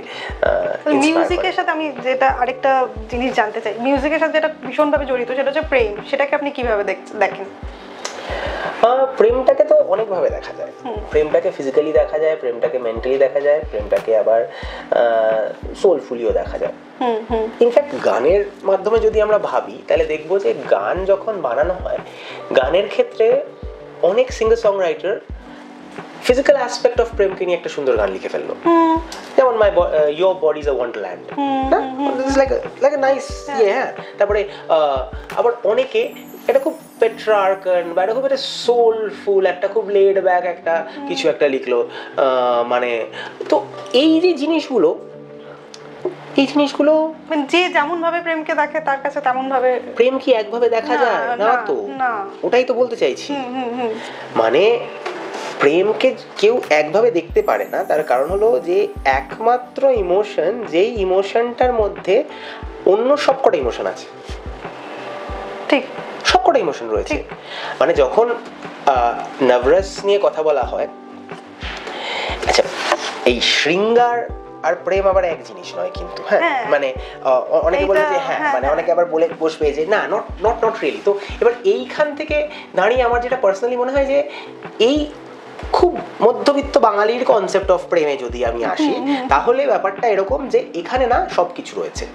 মিউজিকের সাথে আমি যেটা আরেকটা জিনিস জানতে চাই, মিউজিকের সাথে যেটা ভীষণভাবে জড়িত সেটা হচ্ছে প্রেম। সেটাকে আপনি কিভাবে দেখেন? প্রেমটাকে তো অনেকভাবে দেখা যায়। প্রেমটাকে ফিজিক্যালি দেখা যায়, প্রেমটাকে মেন্টালি দেখা যায়, প্রেমটাকে আবার সোলফুলিও দেখা যায়। ইনফ্যাক্ট গানের মাধ্যমে যদি আমরা ভাবি তাহলে দেখবো যে গান যখন বানানো হয়, গানের ক্ষেত্রে অনেক singer song writer physical aspect of প্রেমকে নিয়ে একটা সুন্দর গান লিখে ফেললো, যেমন your body is a Wonderland, like a nice ইয়ে। তারপরে আবার অনেকে এটা খুব পেট্রার্কান বা এটা খুব একটা সোলফুল একটা খুব লেড ব্যাক একটা কিছু একটা লিখলো। মানে তো এই যে জিনিসগুলো, এই জিনিসগুলো যে যেমন ভাবে প্রেমকে দেখে তার কাছে তেমন ভাবে প্রেম কি একভাবে দেখা যায় না, তো ওটাই তো বলতে চাইছি। মানে প্রেমকে কেউ একভাবে দেখতে পারে না, তার কারণ হলো যে একমাত্র ইমোশন, যেই ইমোশনটার মধ্যে অন্য সবকটা ইমোশন আছে। ঠিক, সবকটা ইমোশন রয়েছে। মানে যখন নার্ভাস নিয়ে কথা বলা হয়, আচ্ছা এই শৃঙ্গার আর প্রেম আবার এক জিনিস নয় কিন্তু। হ্যাঁ, মানে অনেকে বলে যে হ্যাঁ, মানে অনেকে আবার বলে বসবে যে না, নট রিয়েলি। তো এবার এইখান থেকে দাঁড়িয়ে আমার যেটা পার্সোনালি মনে হয় যে এই খুব মধ্যবিত্ত বাঙালির কনসেপ্ট অফ প্রেমে যদি আমি আসি, তাহলে ব্যাপারটা এরকম যে এখানে না সবকিছু রয়েছে।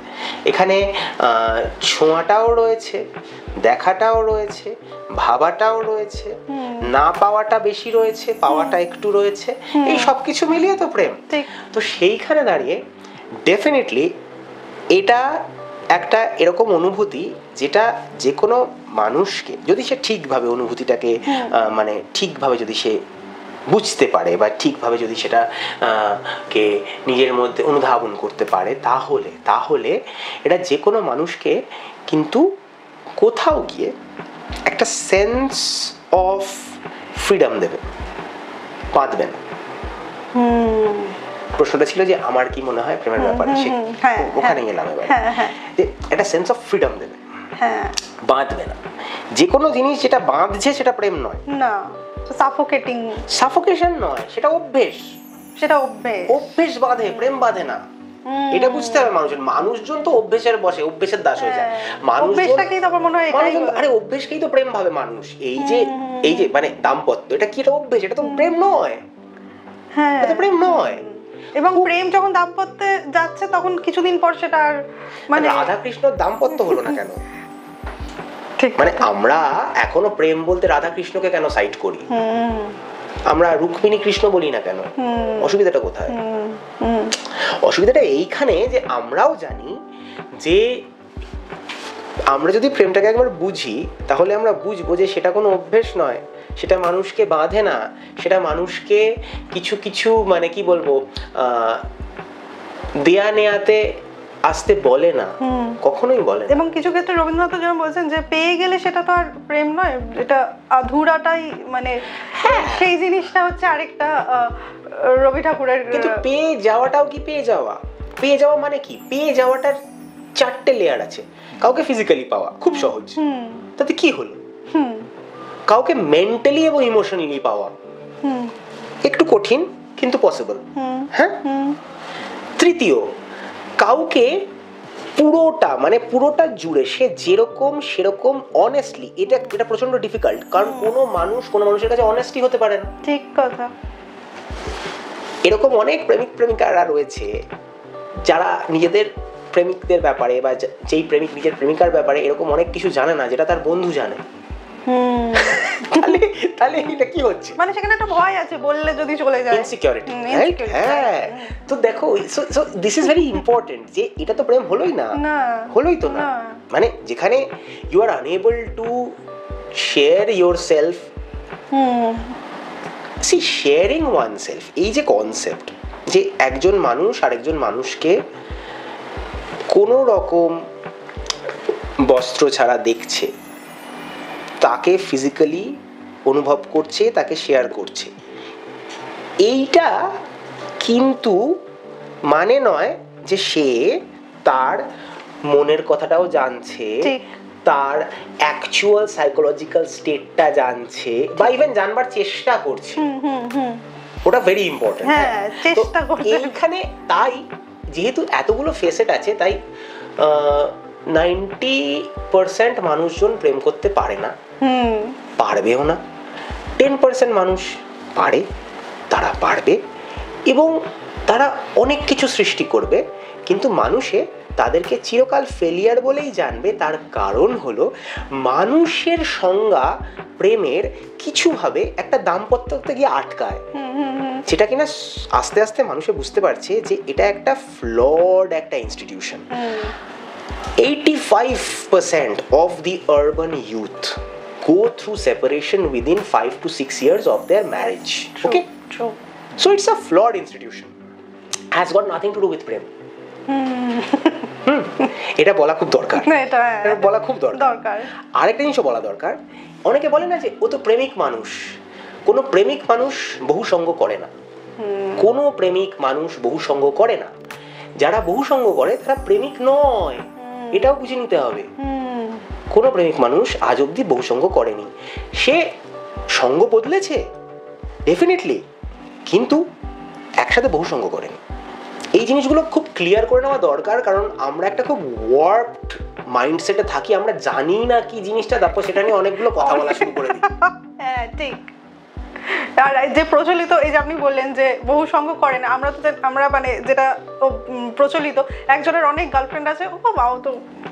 এখানে ছোঁয়াটাও রয়েছে, দেখাটাও রয়েছে, ভাবাটাও রয়েছে, না পাওয়াটা বেশি রয়েছে, পাওয়াটা একটু রয়েছে, এই সবকিছু মিলিয়ে তো প্রেম। তো সেইখানে দাঁড়িয়ে ডেফিনেটলি এটা একটা এরকম অনুভূতি যেটা যে কোনো মানুষকে যদি সে ঠিকভাবে অনুভূতিটাকে মানে ঠিকভাবে যদি সে বুঝতে পারে বা ঠিকভাবে যদি সেটা কে নিজের মধ্যে অনুধাবন করতে পারে, তাহলে এটা যে কোনো মানুষকে কিন্তু কোথাও গিয়ে একটা সেন্স অফ ফ্রিডম দেবে, বাঁধবে না। প্রশ্নটা ছিল যে আমার কি মনে হয় প্রেমের ব্যাপারে, ওখানে গেলাম এবার, যে একটা সেন্স অফ ফ্রিডম দেবে, বাঁধবে না। যে কোনো জিনিস যেটা বাঁধছে সেটা প্রেম নয়, না সাফোকেশন নয়, সেটা অভ্যেস। অভ্যেস বাঁধে, প্রেম বাঁধে না। এটা বুঝতে হবে মানুষজন। মানুষজন তো অভ্যেসের বসে, অভ্যেসের দাস হয়ে যায়। আরে অভ্যেসকেই তো প্রেম ভাবে মানুষ। এই যে মানে দাম্পত্য, এটা কি, এটা অভ্যেস, এটা তো প্রেম নয়। হ্যাঁ, এটা প্রেম নয়। এবং প্রেম যখন দাম্পত্যে যাচ্ছে তখন কিছুদিন পর সেটা আর মানে রাধা কৃষ্ণ দাম্পত্য হলো না কেন? মানে আমরা এখনো প্রেম বলতে রাধা কৃষ্ণকে কেন সাইড করি? আমরা রুক্মিণী কৃষ্ণ বলি না কেন? অসুবিধাটা কোথায়? অসুবিধাটা এইখানে যে আমরাও জানি যে আমরা যদি প্রেমটাকে একবার বুঝি তাহলে আমরা বুঝবো যে সেটা কোনো অভ্যেস নয়, সেটা মানুষকে বাঁধে না, সেটা মানুষকে কিছু কিছু মানে কি বলবো দেয়া নেয়াতে আসতে বলে না, কখনোই বলে না। এবং কিছু ক্ষেত্রে রবীন্দ্রনাথ যেমন বলছেন যে পেয়ে গেলে সেটা তো আর প্রেম নয়, এটা আধুরাটাই, মানে সেই জিনিসটা হচ্ছে আরেকটা রবি ঠাকুরের। কিন্তু পেয়ে যাওয়াটাও কি পেয়ে যাওয়া? পেয়ে যাওয়া মানে কি? পেয়ে যাওয়াটার 4টে লেয়ার আছে। কাউকে ফিজিক্যালি পাওয়া খুব সহজ, তাতে কি হলো? কাউকে মেন্টালি এবং ইমোশনালি পাওয়া একটু কঠিন কিন্তু পসিবল। হ্যাঁ, তৃতীয় কাউকে পুরোটা মানে পুরোটা জুড়ে সে যেরকম সেরকম অনেস্টলি, এটা প্রচন্ড ডিফিকাল্ট, কারণ কোনো মানুষের কাছে অনেস্টলি হতে পারে না। ঠিক কথা। এরকম অনেক প্রেমিক প্রেমিকারা রয়েছে যারা নিজেদের প্রেমিকদের ব্যাপারে বা যেই প্রেমিক নিজের প্রেমিকার ব্যাপারে এরকম অনেক কিছু জানে না যেটা তার বন্ধু জানে। তাহলে এটা কি হচ্ছে, মানে সেখানে একটা ভয় আছে বললে যদি চলে যায়, ইনসিকিউরিটি, রাইট? হ্যাঁ, তো দেখো so this is very important যে এটা তো প্রেম হলোই না, হলোই তো না। মানে যেখানে you are unable to share yourself, see sharing oneself, এই যে কনসেপ্ট যে একজন মানুষ আরেকজন মানুষকে কোনো রকম বস্ত্র ছাড়া দেখছে, তাকে ফিজিক্যালি অনুভব করছে, তাকে শেয়ার করছে, এইটা কিন্তু মানে নয় যে সে তার মনের কথাটাও জানছে, তার অ্যাকচুয়াল সাইকোলজিক্যাল স্টেটটা জানছে বা ইভেন জানবার চেষ্টা করছে। ওটা ভেরি ইম্পর্টেন্ট। এইখানে তাই যেহেতু এতগুলো ফেসেট আছে, তাই 90% মানুষজন প্রেম করতে পারে না, পারবেও না। 10% মানুষ পারে, তারা পারবে এবং তারা অনেক কিছু সৃষ্টি করবে, কিন্তু মানুষে তাদেরকে চিরকাল ফেলিয়ার বলেই জানবে। তার কারণ হলো মানুষের সংজ্ঞা প্রেমের কিছুভাবে একটা দাম্পত্যতে গিয়ে আটকায়, যেটা কিনা আস্তে আস্তে মানুষে বুঝতে পারছে যে এটা একটা ফ্লড একটা institution. 85% of the urban youth go through separation within 5 to 6 years of their marriage. Okay? True. So it's a flawed institution. Has got nothing to do with prem. এটা বলা খুব দরকার, এটা বলা খুব দরকার। আরেকটা জিনিসও বলা দরকার, অনেকে বলে না যে ও তো প্রেমিক মানুষ। কোনো প্রেমিক মানুষ বহু সঙ্গ করে না, কোনো প্রেমিক মানুষ বহু সঙ্গ করে না। যারা বহু সঙ্গ করে তারা প্রেমিক নয়, এটাও বুঝে নিতে হবে। কোনো প্রেমিক মানুষ আজ অব্দি বহু সঙ্গ করেনি। সে সঙ্গ বদলেছে ডেফিনেটলি, কিন্তু একসাথে বহু সঙ্গ করেনি। এই জিনিসগুলো খুব ক্লিয়ার করে নেওয়া দরকার, কারণ আমরা একটা খুব ওয়ার্পড মাইন্ডসেটে থাকি, আমরা জানি না কি জিনিসটা, তারপর সেটা নিয়ে অনেকগুলো কথা বলা শুরু করে দিই। হ্যাঁ ঠিক। আর যে প্রচলিত, এই যে আপনি বললেন যে বহু সঙ্গ করে না, আমরা মানে যেটা প্রচলিত, একজনের অনেক গার্লফ্রেন্ড আছে, ও বাবা ও তো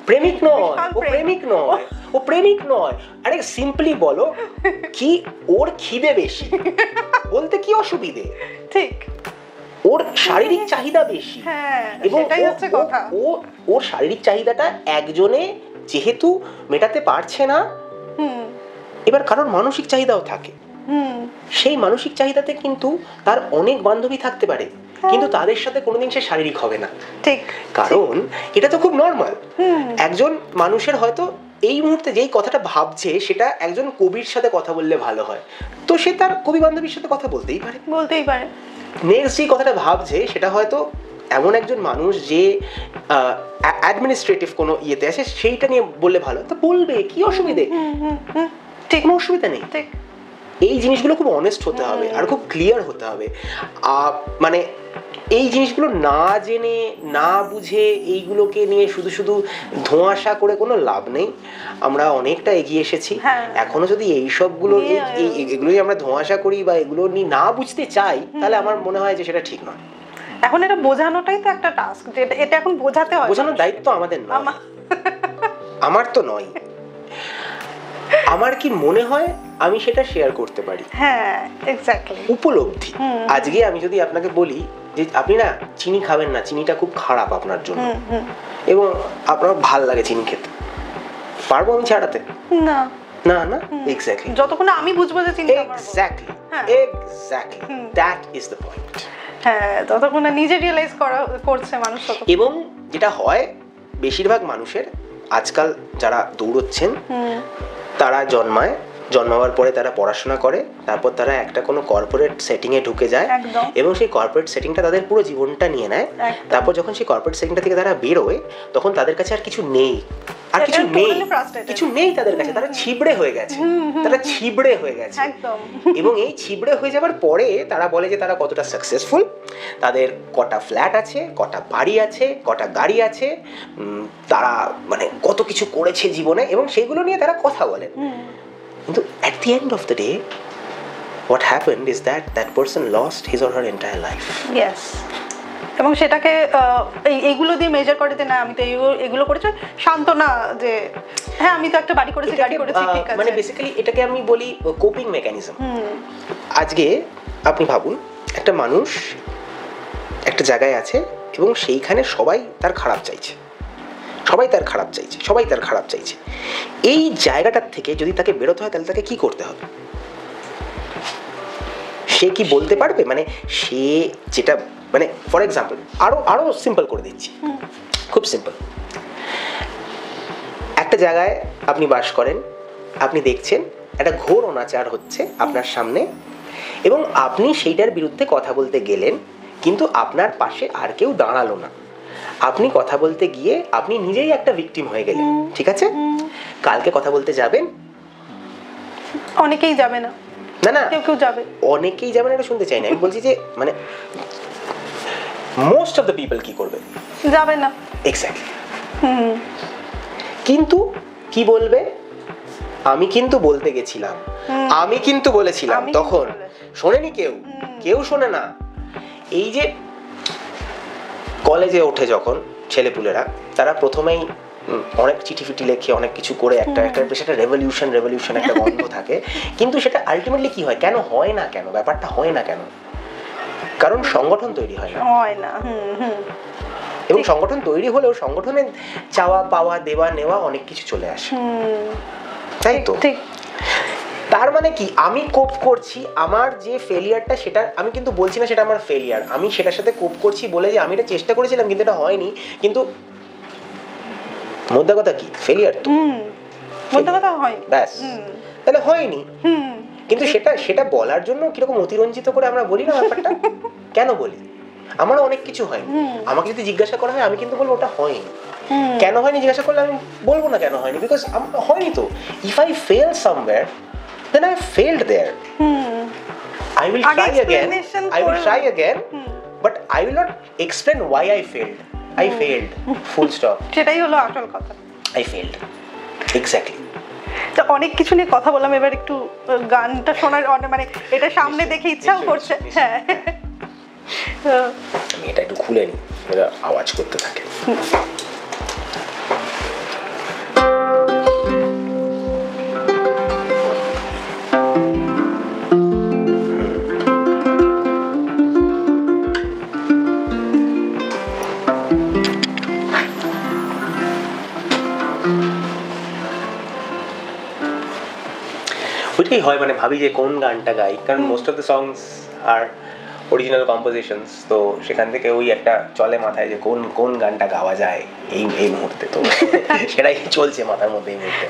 প্রেমিক নয়, ও প্রেমিক নয়, ও প্রেমিক নয়। আরে সিম্পলি বলো কি ওর খিদে বেশি, বলতে কি অসুবিধে? ঠিক, ওর শারীরিক চাহিদা বেশি, এবং ওর শারীরিক চাহিদাটা একজনে যেহেতু মেটাতে পারছে না, এবার কারোর মানসিক চাহিদাও থাকে। সেই মানসিক চাহিদাতে কিন্তু তার অনেক বান্ধবী থাকতে পারে, কিন্তু তাদের সাথে কোনোদিন সে শারীরিক হবে না। ঠিক, কারণ এটা তো খুব নর্মাল। একজন মানুষের হয়তো এই মুহূর্তে যেই কথাটা ভাবছে সেটা একজন কবির সাথে কথা বললে ভালো হয়, তো সে তার কবি বান্ধবীর সাথে কথা বলতেই পারে। নেক্সট যে কথাটা ভাবছে সেটা হয়তো এমন একজন মানুষ যে অ্যাডমিনিস্ট্রেটিভ কোনো ইয়েতে আছে, সেইটা নিয়ে বললে ভালো, তো বলবে, কি অসুবিধে? ঠিক, কোনো অসুবিধা নেই। এই জিনিসগুলো খুব অনেস্ট হতে হবে আর খুব ক্লিয়ার হতে হবে। মানে এই জিনিসগুলো না জেনে না বুঝে এইগুলোকে নিয়ে শুধু শুধু ধোঁয়াশা করে কোনো লাভ নেই। আমরা অনেকটা এগিয়ে এসেছি, এখনো যদি এইসবগুলো এগুলোই আমরা ধোঁয়াশা করি বা এগুলো নিয়ে না বুঝতে চাই, তাহলে আমার মনে হয় যে সেটা ঠিক নয়। এখন এটা বোঝানোটাই তো একটা টাস্ক, এটা এখন বোঝাতে হয়। বোঝানোর দায়িত্ব আমাদের নয়, আমার তো নয়। আমার কি মনে হয় আমি সেটা শেয়ার করতে পারি। হ্যাঁ, এক্স্যাক্টলি, উপলব্ধি। আজকে আমি যদি আপনাকে বলি যে আপনি না চিনি খাবেন না, চিনিটা খুব খারাপ আপনার জন্য, এবং আপনার ভাল লাগে চিনি খেতে, পারবো আমি ছাড়াতে? না না না, এক্স্যাক্টলি, যতক্ষণ আমি বুঝবো যে চিনি খাবো। Exactly, that is the point. হ্যাঁ, ততক্ষণ নিজে রিয়েলাইজ করছে মানুষ। এবং যেটা হয় বেশিরভাগ মানুষের আজকাল যারা দৌড়চ্ছেন, তারা জন্মাবার পরে তারা পড়াশোনা করে, তারপর তারা একটা কোনো কর্পোরেট সেটিংয়ে ঢুকে যায় এবং সেই কর্পোরেট সেটিংটা তাদের পুরো জীবনটা নিয়ে নেয়। তারপর যখন সেই কর্পোরেট সেটিংটা থেকে তারা বেরোয়, তখন তাদের কাছে আর কিছু নেই, কিছু নেই তাদের কাছে। তারা ছিবড়ে হয়ে গেছে, এবং এই ছিবড়ে হয়ে যাবার পরে তারা বলে যে তারা কতটা সাকসেসফুল, তাদের কটা ফ্ল্যাট আছে, কটা বাড়ি আছে, কটা গাড়ি আছে, তারা মানে কত কিছু করেছে জীবনে, এবং সেইগুলো নিয়ে তারা কথা বলেন। কিন্তু at the end of the day, what happened is that that person lost his or her entire life. Yes. এবং সেটাকে এইগুলো দিয়ে মেজার করে যে না আমি তো এগুলো করেছি, শান্ত না যে হ্যাঁ আমি তো একটা বাড়ি করেছি, গাড়ি করেছি, ঠিক আছে, মানে বেসিক্যালি এটাকে আমি বলি কোপিং মেকানিজম। আজকে আপনি ভাবুন একটা মানুষ একটা জায়গায় আছে এবং সেইখানে সবাই তার খারাপ চাইছে, সবাই তার খারাপ চাইছে, সবাই তার খারাপ চাইছে। এই জায়গাটার থেকে যদি তাকে বেরোতে হয় তাহলে তাকে কি করতে হবে? সে কি বলতে পারবে? মানে সে যেটা, মানে ফর এক্সাম্পল আরো সিম্পল করে দিচ্ছি, খুব সিম্পল। একটা জায়গায় আপনি বাস করেন, আপনি দেখছেন একটা ঘোর অনাচার হচ্ছে আপনার সামনে এবং আপনি সেইটার বিরুদ্ধে কথা বলতে গেলেন, কিন্তু আপনার পাশে আর কেউ দাঁড়ালো না। আপনি কথা বলতে গিয়ে আপনি নিজেই একটা ভিকটিম হয়ে গেলেন, ঠিক আছে? কালকে কথা বলতে যাবেন? অনেকেই যাবে না, না না কেউ যাবে, অনেকেই যাবে না, এটা শুনতে চাই না। আমি বলছি যে মানে মোস্ট অফ দ্য পিপল কি করবে? যাবে না। এক্স্যাক্টলি। কিন্তু কি বলবে? আমি কিন্তু বলতে গেছিলাম, আমি কিন্তু বলেছিলাম, তখন শোনেনি কেউ শোনে না। এই যে কলেজে ওঠে যখন ছেলেপুলেরা, তারা প্রথমেই অনেক চিঠি ফিটি লেখে, অনেক কিছু করে একটা সেটা রেভলিউশন একটা গন্ধ থাকে, কিন্তু সেটা আলটিমেটলি কি হয়, কেন হয় না, কেন ব্যাপারটা হয় না কেন? কারণ সংগঠন তৈরি হয় না। এবং সংগঠন তৈরি হলেও সংগঠনের চাওয়া পাওয়া দেওয়া নেওয়া অনেক কিছু চলে আসে, তাই তো? তার মানে কি, আমি কোপ করছি, আমার যে ফেলিয়ারটা সেটা আমি কিন্তু বলছি না সেটা আমার ফেলিয়ার, আমি সেটার সাথে কোপ করছি বলে যে আমি এটা চেষ্টা করেছিলাম কিন্তু এটা হয়নি, কিন্তু মোদ্দা কথা কি, ফেলিয়ার তো, মোদ্দা কথা হয়, ব্যাস, তাহলে হয়নি। কিন্তু সেটা বলার জন্য কিরকম অতিরঞ্জিত করে আমরা বলি না ব্যাপারটা, কেন বলি? আমারও অনেক কিছু হয়নি, আমাকে যদি জিজ্ঞাসা করা হয় আমি কিন্তু বলবো ওটা হয়নি। কেন হয়নি জিজ্ঞাসা করলে আমি বলবো না কেন হয়নি, বিকজ হয়নি তো। If I fail somewhere then I failed there. I will try again, but I will not explain why I failed. I failed, full stop. সেটাই হলো আসল কথা, I failed, exactly. তো অনেক কিছু নিয়ে কথা বললাম, এবার একটু গানটা শোনার মানে এটা সামনে দেখে ইচ্ছাও করছে। হ্যাঁ, আমি এটা একটু খুলে নিই, এটা আওয়াজ করতে থাকে। ওইটাই হয়, মানে ভাবি যে কোন গানটা গাই, কারণ most of the songs are original compositions, তো সেখান থেকে ওই একটা চলে মাথায় যে কোন গানটা গাওয়া যায় এই মুহূর্তে, তো সেটাই চলছে মাথার মধ্যে এই মুহূর্তে।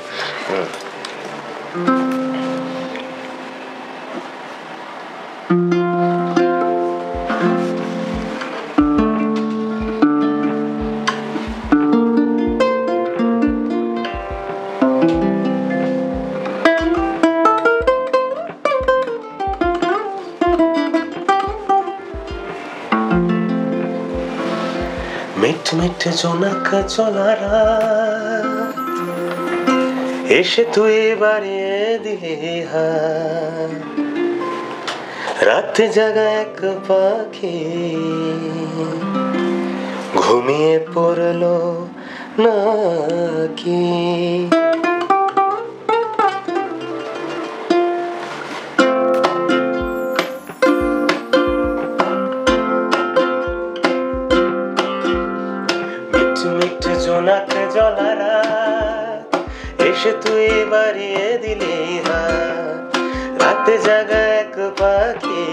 মিঠে জোনাকা চলা রাত, এসে তুই বাড়িয়ে দিলে হাত, রাতে জাগা এক পাখি ঘুমিয়ে পড়লো নাকি। জোনাকে জ্বলা রাত, এসে তুই বাড়িয়ে দিলি হাত, রাতে জাগা এক পাখি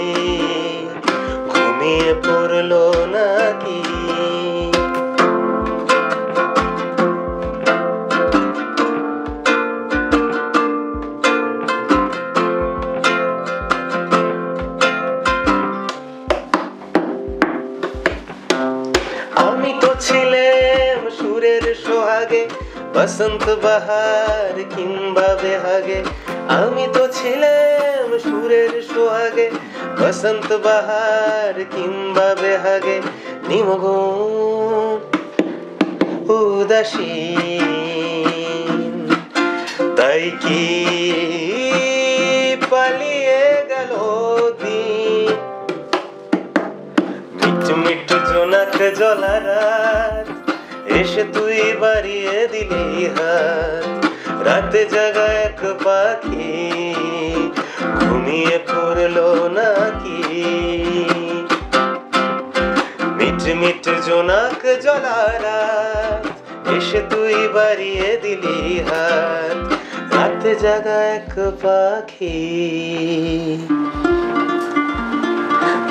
ঘুমিয়ে পড়লো নাকি। আমি তো ছিলাম সুরের সোহাগে, বসন্ত বাহার কিংবা বেহাগে, আমি তো ছিলাম সুরের সোহাগে, বসন্ত বাহার কিংবা বেহাগে, নিমগ্ন উদাসীন, তাই কি পালিয়ে গেল দিন। মিঠু মিঠু জোনাকে জ্বলা রাত, এসে তুই বাড়িয়ে দিলি হাত, রাতে জাগা এক পাখি ঘুমিয়ে পড়লো নাকি মিট মিট জোনাক জলারা এসে তুই বাড়িয়ে দিলি হাত রাতে জাগা এক পাখি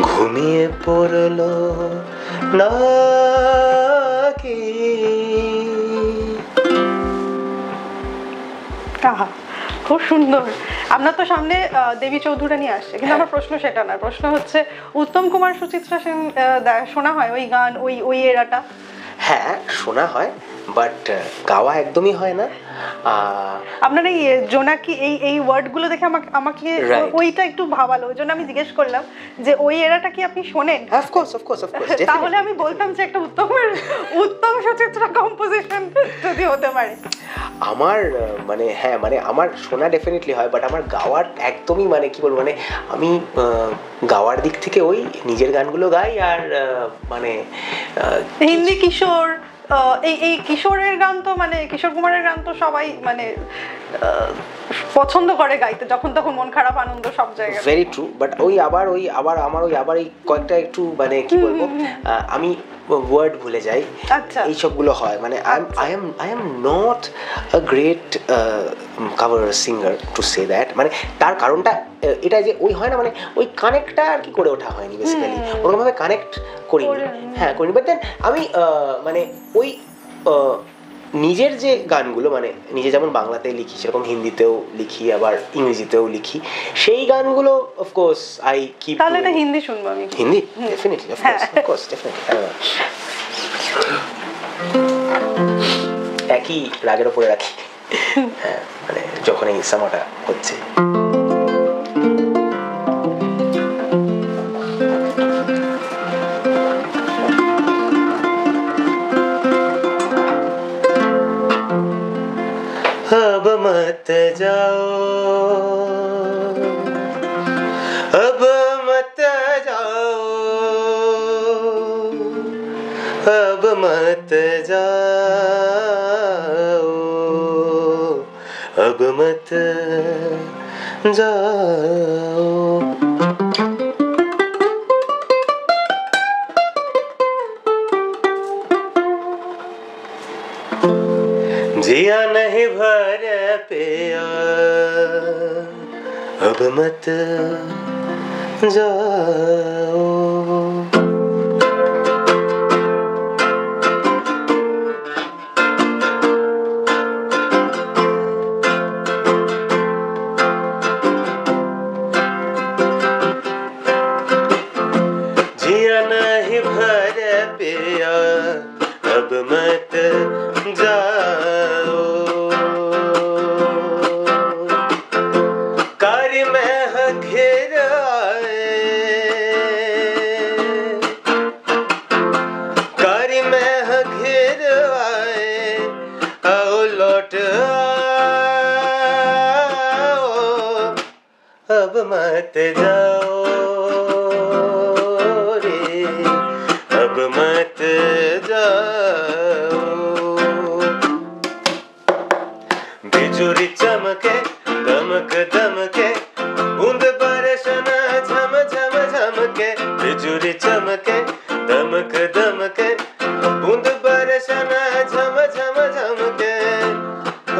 ঘুমিয়ে পড়লো নাকি। খুব সুন্দর। আমরা তো সামনে দেবী চৌধুরানী আসছে, কিন্তু আমার প্রশ্ন সেটা না, প্রশ্ন হচ্ছে উত্তম কুমার সুচিত্রা সেন শোনা হয় ওই গান ওই এরাটা? হ্যাঁ শোনা হয়, বাট গাওয়া একদমই হয় না। আপনার এই জোনাকি এই ওয়ার্ডগুলো দেখে আমাকে ওইটা একটু ভাবালো, ওই জন্য আমি জিজ্ঞেস করলাম যে ওই এরাটা কি আপনি শোনেন? অফকোর্স তাহলে আমি বলতাম যে একটা উত্তম সুচিত্রা কম্পোজিশন যদি হতে পারে। আমার মানে হ্যাঁ মানে আমার শোনা ডেফিনেটলি হয়, বাট আমার গাওয়ার একদমই মানে কি বলবো মানে আমি গাওয়ার দিক থেকে ওই নিজের গানগুলো গাই। আর মানে হিন্দি কিশোর এই কিশোরের গান তো মানে কিশোর কুমারের গান তো সবাই মানে পছন্দ করে গাইতে, যখন তখন মন খারাপ আনন্দ সব জায়গায়। ভেরি ট্রু, বাট আমার এই কয়েকটা একটু মানে কি বলবো আমি ওয়ার্ড ভুলে যাই, এইসবগুলো হয়। মানে I am not a great cover singer to say that. মানে তার কারণটা এটা যে ওই হয় না মানে ওই কানেক্টটা আর কি করে ওঠা হয়নি বেসিক্যালি, ওরকমভাবে কানেক্ট করিনি। হ্যাঁ করিনি, বাট দেন আমি মানে ওই নিজের যে গানগুলো মানে নিজে যেমন বাংলাতে লিখি সেরকম হিন্দিতেও লিখি, আবার ইংরেজিতেও লিখি, সেই গানগুলো অফকোর্স আই কিপ। তাহলে এটা হিন্দি শুনবো আমি। হিন্দি ডেফিনেটলি অফকোর্স ডেফিনেটলি একই রাগের উপরে রাখি। হ্যাঁ মানে যখন এই সামাটা হচ্ছে अब मत जाओ, अब मत जाओ, अब मत जाओ, अब मत जाओ। जिया नहीं भर पिया अब मत जाओ, जिया नहीं भर पिया अब मत जाओ, कारी में घिर आए, कारी में घिर आए, आओ लौट आओ, अब मत जाओ रे, अब मत जाओ। बिजुरी चमके दमक दमके बूंद बरसन झम झम झमके, बिजुरी चमके दमक दमके बूंद बरसन झम झम झमके,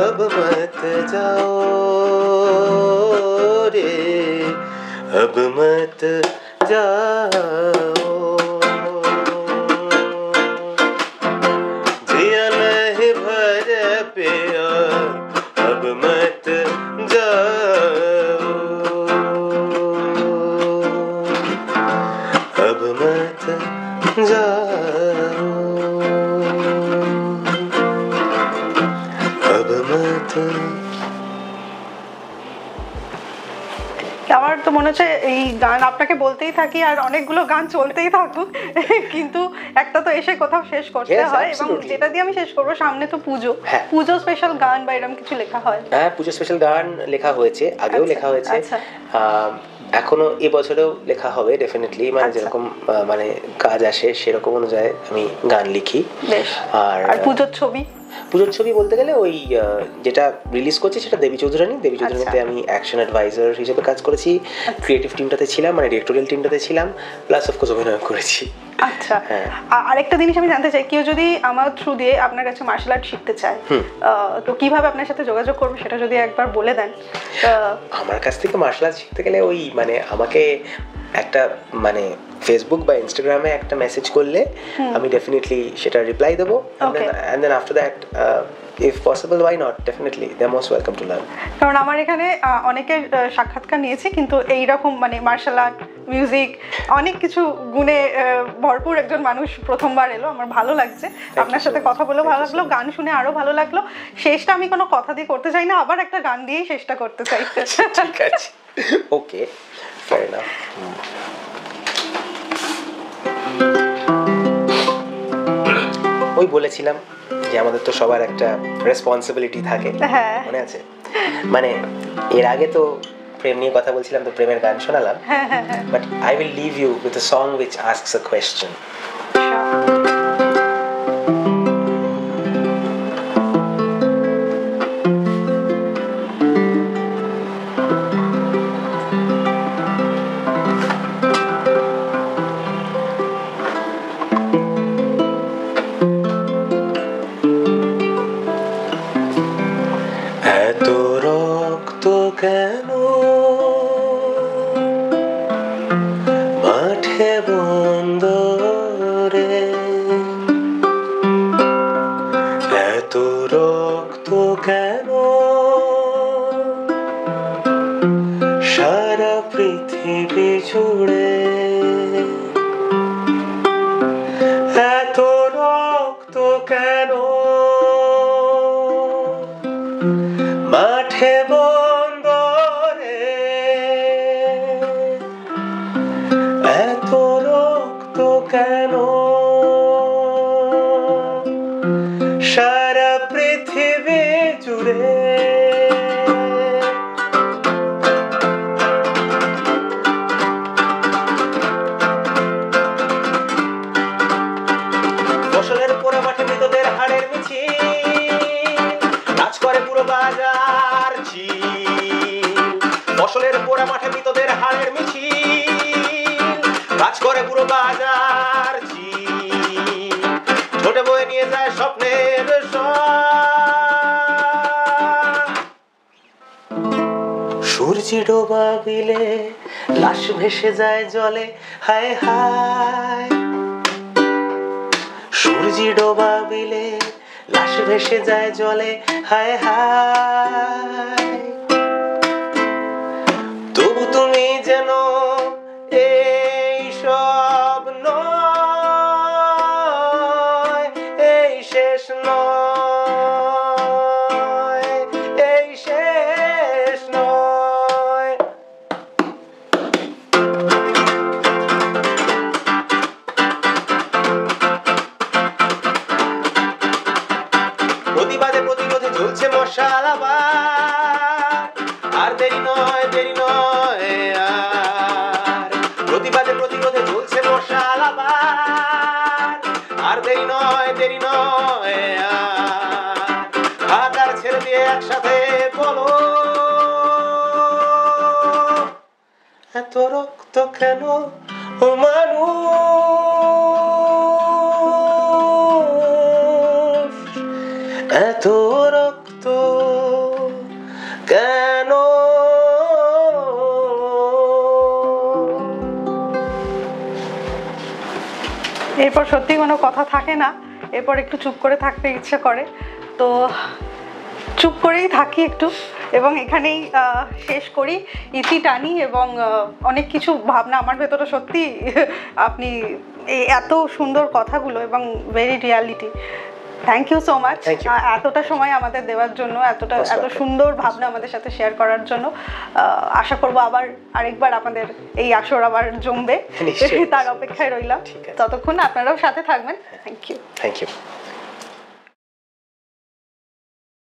अब मत जाओ रे, अब मत जाओ, जिया नहीं भर पिया अब मत जाओ, अब मत जाओ, अब मत। আমার তো মনে হচ্ছে এই গান আপনাকে বলতেই থাকি আর অনেকগুলো গান চলতেই থাকুক, কিন্তু একটা তো এসে কোথাও শেষ করতে হয়। এবং যেটা দিয়ে আমি শেষ করবো, সামনে তো পুজো, পুজো স্পেশাল গান বা এরকম কিছু লেখা হয়? হ্যাঁ পুজো স্পেশাল গান লেখা হয়েছে, আগেও লেখা হয়েছে। এখনো এবছরেও লেখা হবে ডেফিনেটলি, মানে যেরকম মানে কাজ আসে সেরকম অনুযায়ী আমি গান লিখি। আর পুজোর ছবি বলতে গেলে ওই যেটা রিলিজ করছি সেটা দেবী চৌধুরানীতে আমি অ্যাকশন অ্যাডভাইজার হিসেবে কাজ করেছি, ক্রিয়েটিভ টিমটাতে ছিলাম, মানে ডিরেক্টোরিয়াল টিমটাতে ছিলাম, প্লাস অফকোর্স অভিনয় করেছি। আচ্ছা, আরেকটা জিনিস আমি জানতে চাই, কেউ যদি আমার থ্রু দিয়ে আপনার কাছে মার্শাল আর্ট শিখতে চায় তো কিভাবে আপনার সাথে যোগাযোগ করবে সেটা যদি একবার বলে দেন। আমার কাছ থেকে মার্শাল আর্ট শিখতে গেলে ওই মানে আমাকে একটা মানে ফেসবুক বা ইনস্টাগ্রামে একটা মেসেজ করলে আমি ডেফিনেটলি সেটা রিপ্লাই দেবো, and then after that if possible why not, definitely they're most welcome to learn. কারণ আমার এখানে অনেকের সাক্ষাৎকার নিয়েছি কিন্তু এই রকম মানে মার্শাল আর্ট, মিউজিক, অনেক কিছু গুণে ভরপুর একজন মানুষ প্রথমবার এলো। আমার ভালো লাগছে, আপনার সাথে কথা বলে ভালো লাগলো, গান শুনে আরো ভালো লাগলো। শেষটা আমি কোনো কথা দিয়ে করতে চাই না, আবার একটা গান দিয়েই শেষটা করতে চাই। ঠিক আছে, ওকে, fair enough. ওই বলেছিলাম যে আমাদের তো সবার একটা রেসপন্সিবিলিটি থাকে, মনে আছে? মানে এর আগে তো প্রেম নিয়ে কথা বলছিলাম, তো প্রেমের গান শোনালাম, but I will leave you with a song which asks a question. এত রক্ত কেন মাঠে বন্দরে, এত রক্ত কেন সারা পৃথিবী জুড়ে, এত রক্ত কেন মাঠে বন্দরে, এত রক্ত কেন সারা পৃথিবী জুড়ে। ফসলের পোড়া মাঠে মৃতদের হাড়ের মিছিল, কাজ করে পুরো বাজার ঝিল। ফসলের পোড়া মাঠে মৃতদের হাড়ের মিছিল, কাজ করে পুরো বাজার ঝিল। ছোটে বয়ে নিয়ে যায় স্বপ্নের সূর্যি ডোবা বিলে লাশ ভেসে যায় জলে, হায় হায়। সূর্যি ডোবা বিলে লাশ ভেসে যায় জলে, হায় হায়। তবু তুমি যেন এই সব নয়, এই শেষ নয়, এই শেষ নয়। প্রতিবাদে প্রতিরোধে ঝুলছে মশাল আবার, আর দেরি নয়, দেরি নয় আর। প্রতিবাদে প্রতিরোধে ঝুলছে মশাল আবার, আর দেরি নয়, দেরি নয় আর। হাজার ছেড়ে দিয়ে একসাথে বলো, এত রক্ত কেন ও মানুষ, এত রক্ত কেন। এরপর সত্যি কোনো কথা থাকে না, এরপর একটু চুপ করে থাকতে ইচ্ছে করে, তো চুপ করেই থাকি একটু এবং এখানেই শেষ করি, ইতি টানি। এবং অনেক কিছু ভাবনা আমার ভেতরে, সত্যি আপনি এই এত সুন্দর কথাগুলো এবং very reality. Thank you so much এতটা সময় আমাদের দেওয়ার জন্য, এত সুন্দর ভাবনা আমাদের সাথে শেয়ার করার জন্য। আশা করবো আবার আরেকবার আমাদের এই আসর আবার জমবে, তার অপেক্ষায় রইলাম। ততক্ষণ আপনারাও সাথে থাকবেন। Thank you.